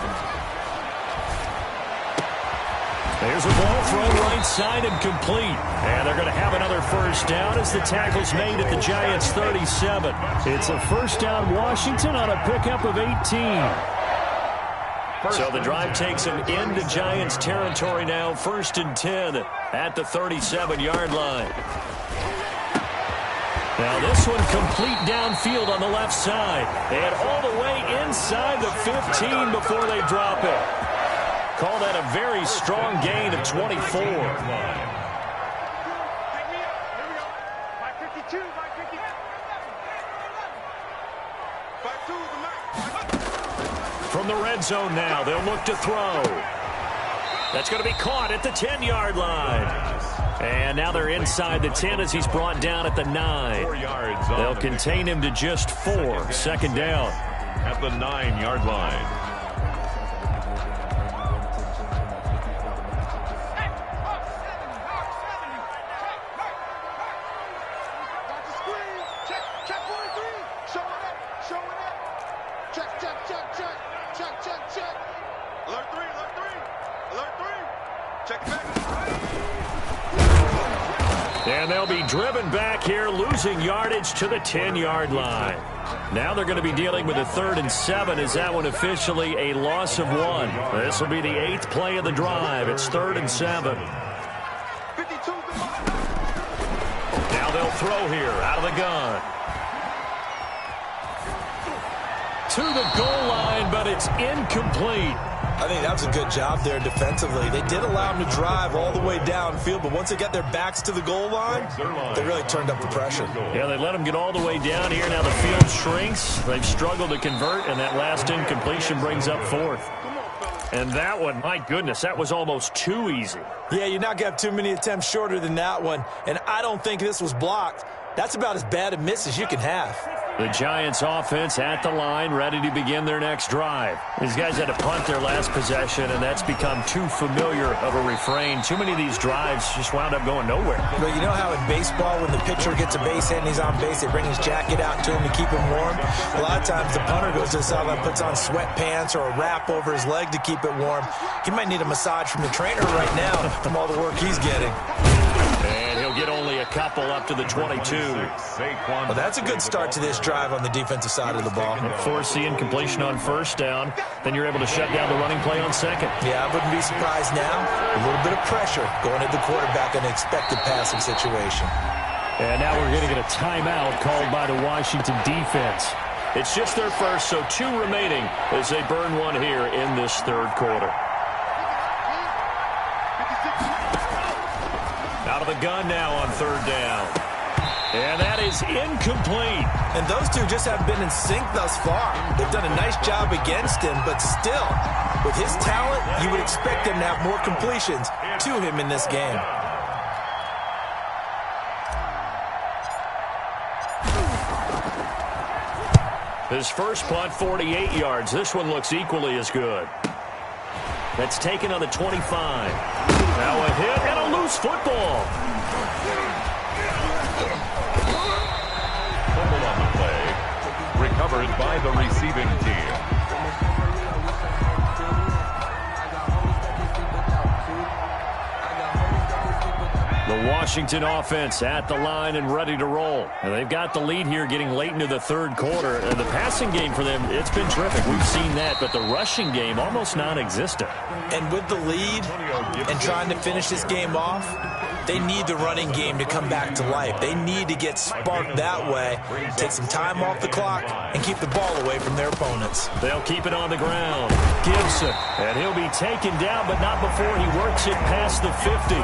There's a ball thrown right side and complete. And they're going to have another 1st down as the tackle's made at the Giants' 37. It's a 1st down Washington on a pickup of 18. So the drive takes them into Giants territory now. 1st and 10 at the 37-yard line. Now this one complete downfield on the left side. And all the way inside the 15 before they drop it. Call that a very strong gain of 24. From the red zone now, they'll look to throw. That's going to be caught at the 10-yard line. And now they're inside the 10 as he's brought down at the 9. 4 yards. They'll contain him to just 4. 2nd down. At the 9-yard line. And they'll be driven back here, losing yardage to the 10-yard line. Now they're going to be dealing with a 3rd and 7. Is that one officially a loss of 1? This will be the 8th play of the drive. It's 3rd and 7. Now they'll throw here out of the gun. To the goal line, but it's incomplete. I think that was a good job there defensively. They did allow them to drive all the way downfield, but once they got their backs to the goal line, they really turned up the pressure. Yeah, they let them get all the way down here. Now the field shrinks. They've struggled to convert, and that last incompletion brings up 4th. And that one, my goodness, that was almost too easy. Yeah, you're not going to have too many attempts shorter than that one, and I don't think this was blocked. That's about as bad a miss as you can have. The Giants offense at the line, ready to begin their next drive. These guys had to punt their last possession, and that's become too familiar of a refrain. Too many of these drives just wound up going nowhere. But you know how in baseball, when the pitcher gets a base hit and he's on base, they bring his jacket out to him to keep him warm? A lot of times the punter goes to the sideline, puts on sweatpants or a wrap over his leg to keep it warm. He might need a massage from the trainer right now from all the work he's getting. And he'll get only a couple up to the 22. Well, that's a good start to this drive on the defensive side of the ball. Force the incompletion on 1st down. Then you're able to shut down the running play on 2nd. Yeah, I wouldn't be surprised now. A little bit of pressure going at the quarterback in an expected passing situation. And now we're going to get a timeout called by the Washington defense. It's just their first, so 2 remaining as they burn one here in this 3rd quarter. Out of the gun now on 3rd down. And that is incomplete. And those two just haven't been in sync thus far. They've done a nice job against him, but still, with his talent, you would expect him to have more completions to him in this game. His first punt, 48 yards. This one looks equally as good. That's taken on the 25. Now a hit and a loose football. Fumble on the play. Recovered by the receiving team. The Washington offense at the line and ready to roll. And they've got the lead here getting late into the third quarter. And the passing game for them, it's been terrific. We've seen that, but the rushing game almost non-existent. And with the lead and trying to finish this game off, they need the running game to come back to life. They need to get sparked that way, take some time off the clock, and keep the ball away from their opponents. They'll keep it on the ground. Gibson, and he'll be taken down, but not before he works it past the 50.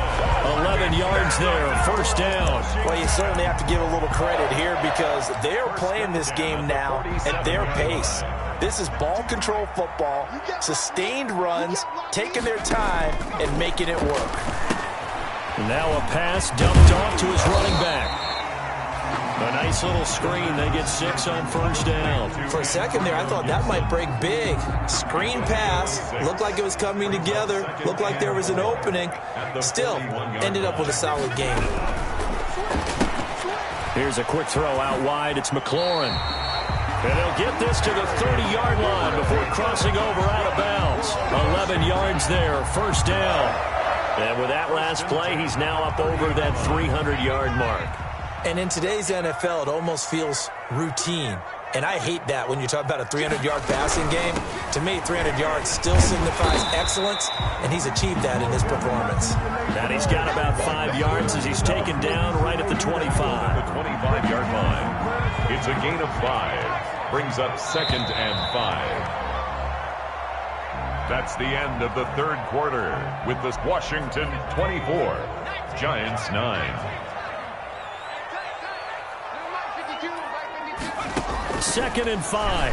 11 yards there, first down. Well, you certainly have to give a little credit here because they're playing this game now at their pace. This is ball control football, sustained runs, taking their time, and making it work. Now a pass dumped off to his running back. A nice little screen. They get 6 on first down. For a second there, I thought that might break big. Screen pass. Looked like it was coming together. Looked like there was an opening. Still, ended up with a solid game. Here's a quick throw out wide. It's McLaurin. And he'll get this to the 30-yard line before crossing over out of bounds. 11 yards there, first down. And with that last play, he's now up over that 300-yard mark. And in today's NFL, it almost feels routine. And I hate that when you talk about a 300-yard passing game. To me, 300 yards still signifies excellence, and he's achieved that in his performance. And he's got about 5 yards as he's taken down right at the 25. The 25-yard line. It's a gain of 5. Brings up 2nd and 5. That's the end of the third quarter with the Washington 24, Giants 9. 2nd and 5.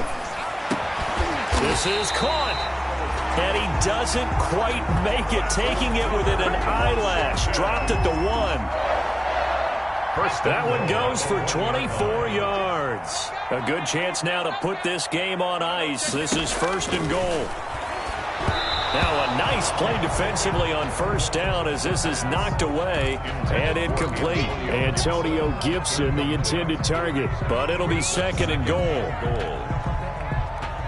This is caught. And he doesn't quite make it, taking it within an eyelash. Dropped at the 1. That one goes for 24 yards. A good chance now to put this game on ice. This is 1st and goal. Now a nice play defensively on first down as this is knocked away and incomplete. Antonio Gibson, the intended target, but it'll be 2nd and goal.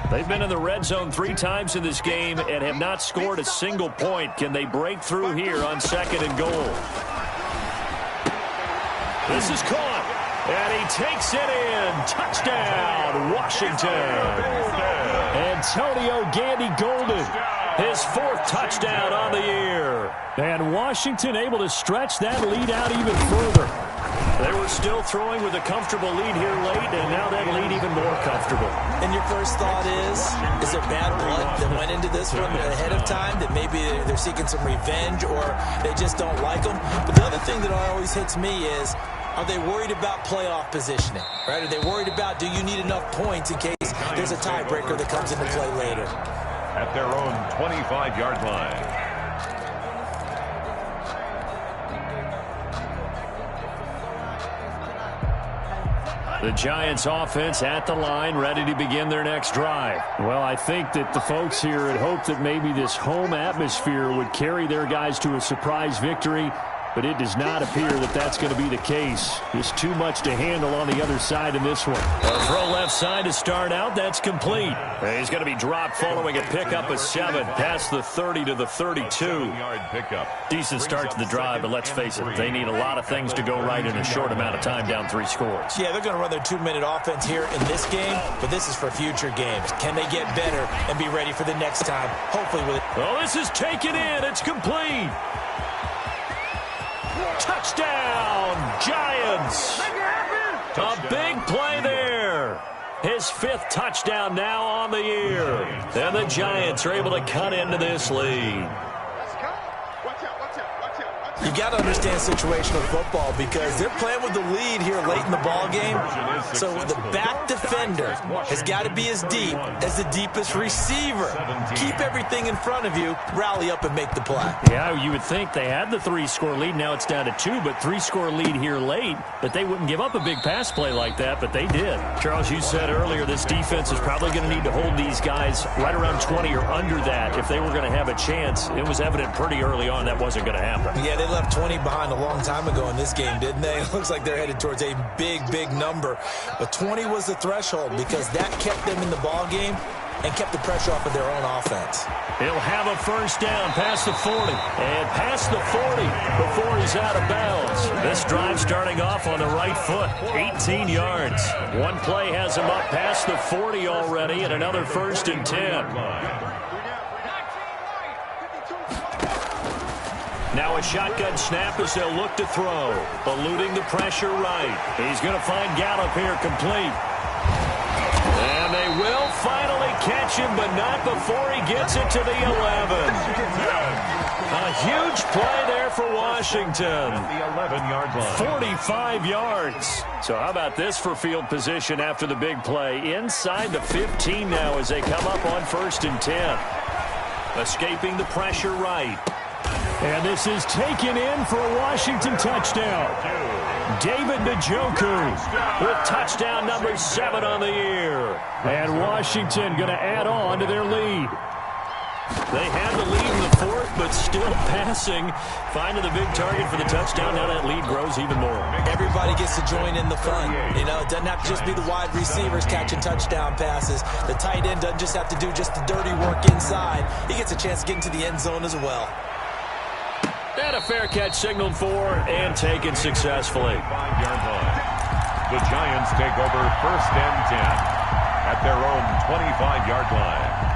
They've been in the red zone 3 times in this game and have not scored a single point. Can they break through here on 2nd and goal? This is caught, and he takes it in. Touchdown, Washington. Antonio Gandy Golden, his 4th touchdown on the year. And Washington able to stretch that lead out even further. They were still throwing with a comfortable lead here late, and now that lead even more comfortable. And your first thought is there bad blood that went into this one ahead of time, that maybe they're seeking some revenge or they just don't like them? But the other thing that always hits me is, are they worried about playoff positioning? Right? Are they worried about, do you need enough points in case there's a tiebreaker that comes into play later? At their own 25-yard line. The Giants offense at the line, ready to begin their next drive. Well, I think that the folks here had hoped that maybe this home atmosphere would carry their guys to a surprise victory, but it does not appear that that's going to be the case. There's too much to handle on the other side in this one. A throw left side to start out. That's complete. He's going to be dropped following a pickup of 7 past the 30 to the 32. Decent start to the drive, but let's face it, they need a lot of things to go right in a short amount of time down 3 scores. Yeah, they're going to run their 2-minute offense here in this game, but this is for future games. Can they get better and be ready for the next time? Hopefully with it. Oh, this is taken in. It's complete. Touchdown, Giants. A big play there. His 5th touchdown now on the year. And the Giants are able to cut into this lead. You got to understand situational football because they're playing with the lead here late in the ball game. So the back defender has got to be as deep as the deepest receiver. Keep everything in front of you, rally up and make the play. Yeah, you would think they had the 3-score lead. Now it's down to 2, but 3-score lead here late. But they wouldn't give up a big pass play like that, but they did. Charles, you said earlier this defense is probably going to need to hold these guys right around 20 or under that if they were going to have a chance. It was evident pretty early on that wasn't going to happen. Yeah, they left 20 behind a long time ago in this game, didn't they? It looks like they're headed towards a big, big number. But 20 was the threshold because that kept them in the ball game and kept the pressure off of their own offense. He'll have a first down past the 40 and past the 40 before he's out of bounds. This drive starting off on the right foot, 18 yards. One play has him up past the 40 already and another 1st and 10. Now a shotgun snap as they'll look to throw. Eluding the pressure right. He's going to find Gallup here complete. And they will finally catch him, but not before he gets it to the 11. A huge play there for Washington. The 11-yard line. 45 yards. So how about this for field position after the big play? Inside the 15 now as they come up on 1st and 10. Escaping the pressure right. And this is taken in for a Washington touchdown. David Njoku with touchdown number 7 on the year. And Washington going to add on to their lead. They had the lead in the 4th, but still passing. Finding the big target for the touchdown. Now that lead grows even more. Everybody gets to join in the fun. You know, it doesn't have to just be the wide receivers catching touchdown passes. The tight end doesn't just have to do just the dirty work inside. He gets a chance to get into the end zone as well. And a fair catch signaled for and taken successfully. 5-yard line. The Giants take over 1st and 10 at their own 25-yard line.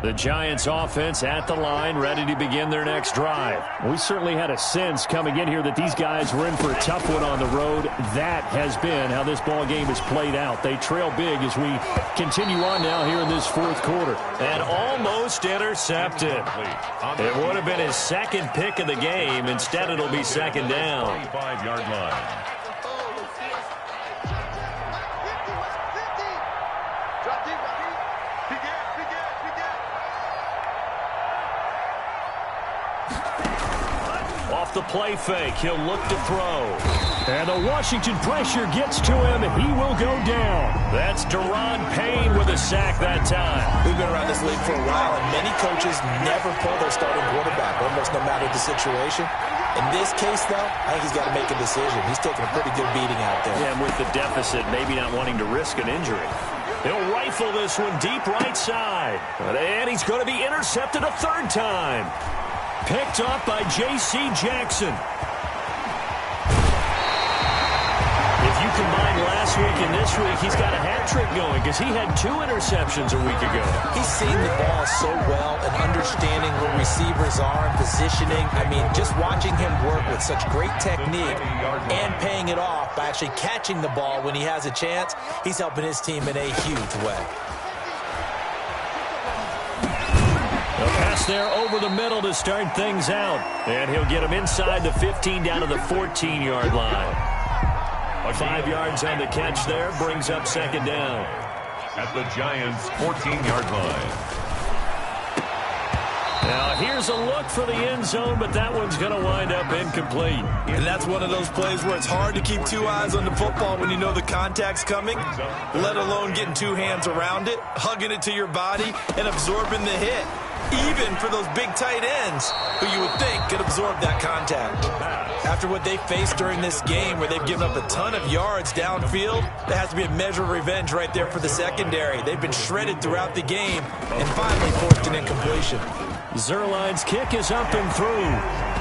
The Giants offense at the line, ready to begin their next drive. We certainly had a sense coming in here that these guys were in for a tough one on the road. That has been how this ball game has played out. They trail big as we continue on now here in this 4th quarter. And almost intercepted. It would have been his 2nd pick of the game. Instead, it'll be 2nd down. 25-yard line. Off the play fake, he'll look to throw. And the Washington pressure gets to him, and he will go down. That's Deron Payne with a sack that time. We've been around this league for a while, and many coaches never pull their starting quarterback, almost no matter the situation. In this case, though, I think he's got to make a decision. He's taking a pretty good beating out there. Yeah, and with the deficit, maybe not wanting to risk an injury. He'll rifle this one deep right side. And he's going to be intercepted a 3rd time. Picked up by J.C. Jackson. If you combine last week and this week, he's got a hat trick going because he had 2 interceptions a week ago. He's seeing the ball so well and understanding where receivers are and positioning. I mean, just watching him work with such great technique and paying it off by actually catching the ball when he has a chance, he's helping his team in a huge way. Pass there over the middle to start things out. And he'll get him inside the 15 down to the 14-yard line. 5 yards on the catch there, brings up 2nd down. At the Giants' 14-yard line. Now here's a look for the end zone, but that one's going to wind up incomplete. And that's one of those plays where it's hard to keep 2 eyes on the football when you know the contact's coming, let alone getting 2 hands around it, hugging it to your body, and absorbing the hit. Even for those big tight ends who you would think could absorb that contact. After what they faced during this game where they've given up a ton of yards downfield, there has to be a measure of revenge right there for the secondary. They've been shredded throughout the game and finally forced an incompletion. Zerline's kick is up and through.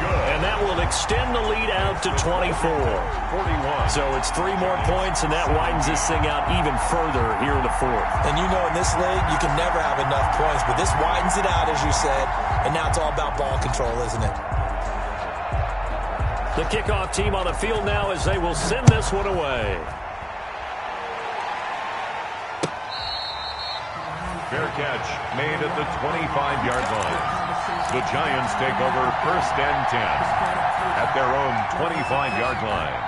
And that will extend the lead out to 24. 41. So it's 3 more points, and that widens this thing out even further here in the 4th. And you know in this league, you can never have enough points, but this widens it out, as you said, and now it's all about ball control, isn't it? The kickoff team on the field now as they will send this one away. Fair catch made at the 25-yard line. The Giants take over 1st and 10 at their own 25-yard line.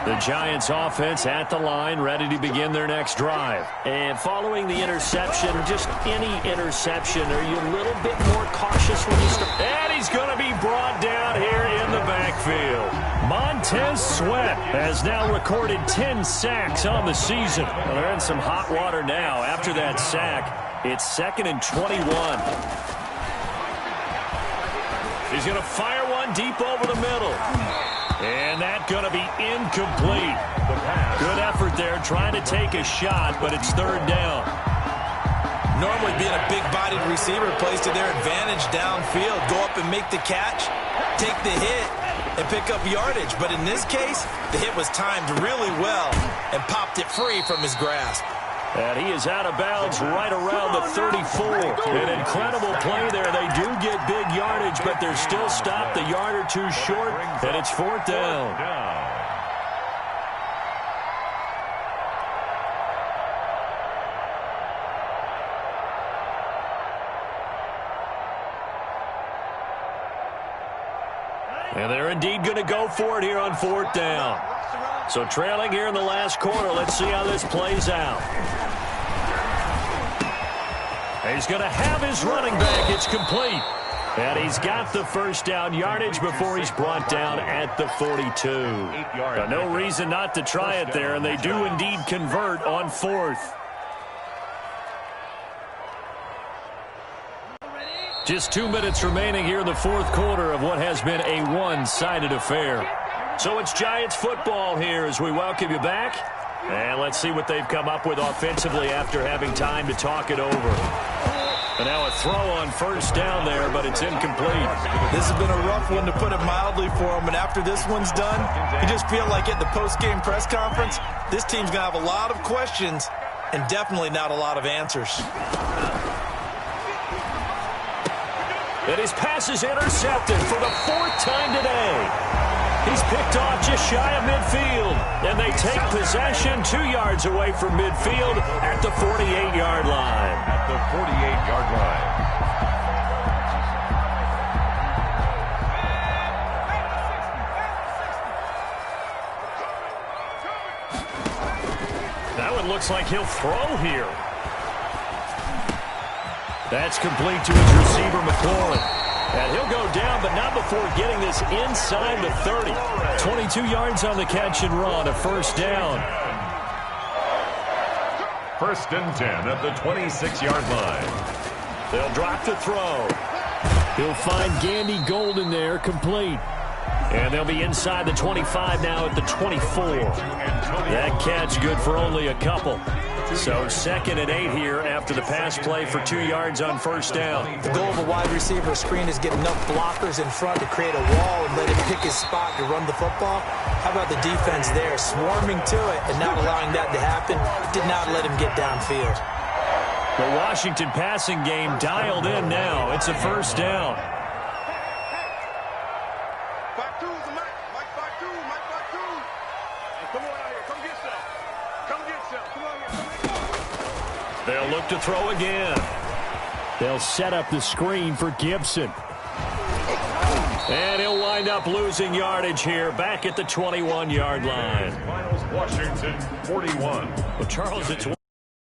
The Giants offense at the line, ready to begin their next drive. And following the interception, just any interception, are you a little bit more cautious when you start? And he's going to be brought down here in the backfield. Montez Sweat has now recorded 10 sacks on the season. Well, they're in some hot water now. After that sack, it's 2nd and 21. He's going to fire one deep over the middle. And that's going to be incomplete. Good effort there, trying to take a shot, but it's 3rd down. Normally being a big-bodied receiver plays to their advantage downfield. Go up and make the catch, take the hit, and pick up yardage. But in this case, the hit was timed really well and popped it free from his grasp. And he is out of bounds right around the 34. An incredible play there. They do get big yardage, but they're still stopped a yard or two short, and it's 4th down. And they're indeed going to go for it here on 4th down. So trailing here in the last quarter, let's see how this plays out. He's going to have his running back. It's complete. And he's got the 1st down yardage before he's brought down at the 42. But no reason not to try it there, and they do indeed convert on 4th. Just 2 minutes remaining here in the 4th quarter of what has been a one-sided affair. So it's Giants football here as we welcome you back. And let's see what they've come up with offensively after having time to talk it over. And now a throw on 1st down there, but it's incomplete. This has been a rough one, to put it mildly, for him. And after this one's done, you just feel like at the post-game press conference, this team's going to have a lot of questions and definitely not a lot of answers. And his pass is intercepted for the 4th time today. He's picked off just shy of midfield, and they take possession 2 yards away from midfield at the 48-yard line. At the 48-yard line. That one looks like he'll throw here. That's complete to his receiver, McLaurin. And he'll go down, but not before getting this inside the 30. 22 yards on the catch and run, a 1st down. 1st and 10 at the 26-yard line. They'll drop the throw. He'll find Gandy Golden there, complete. And they'll be inside the 25 now at the 24. That catch good for only a couple. So 2nd and 8 here after the pass play for 2 yards on 1st down. The goal of a wide receiver screen is get enough blockers in front to create a wall and let him pick his spot to run the football. How about the defense there, swarming to it and not allowing that to happen? Did not let him get downfield. The Washington passing game dialed in now. It's a 1st down. They'll look to throw again. They'll set up the screen for Gibson. And he'll wind up losing yardage here back at the 21-yard line. Washington 41. Well, Charles, it's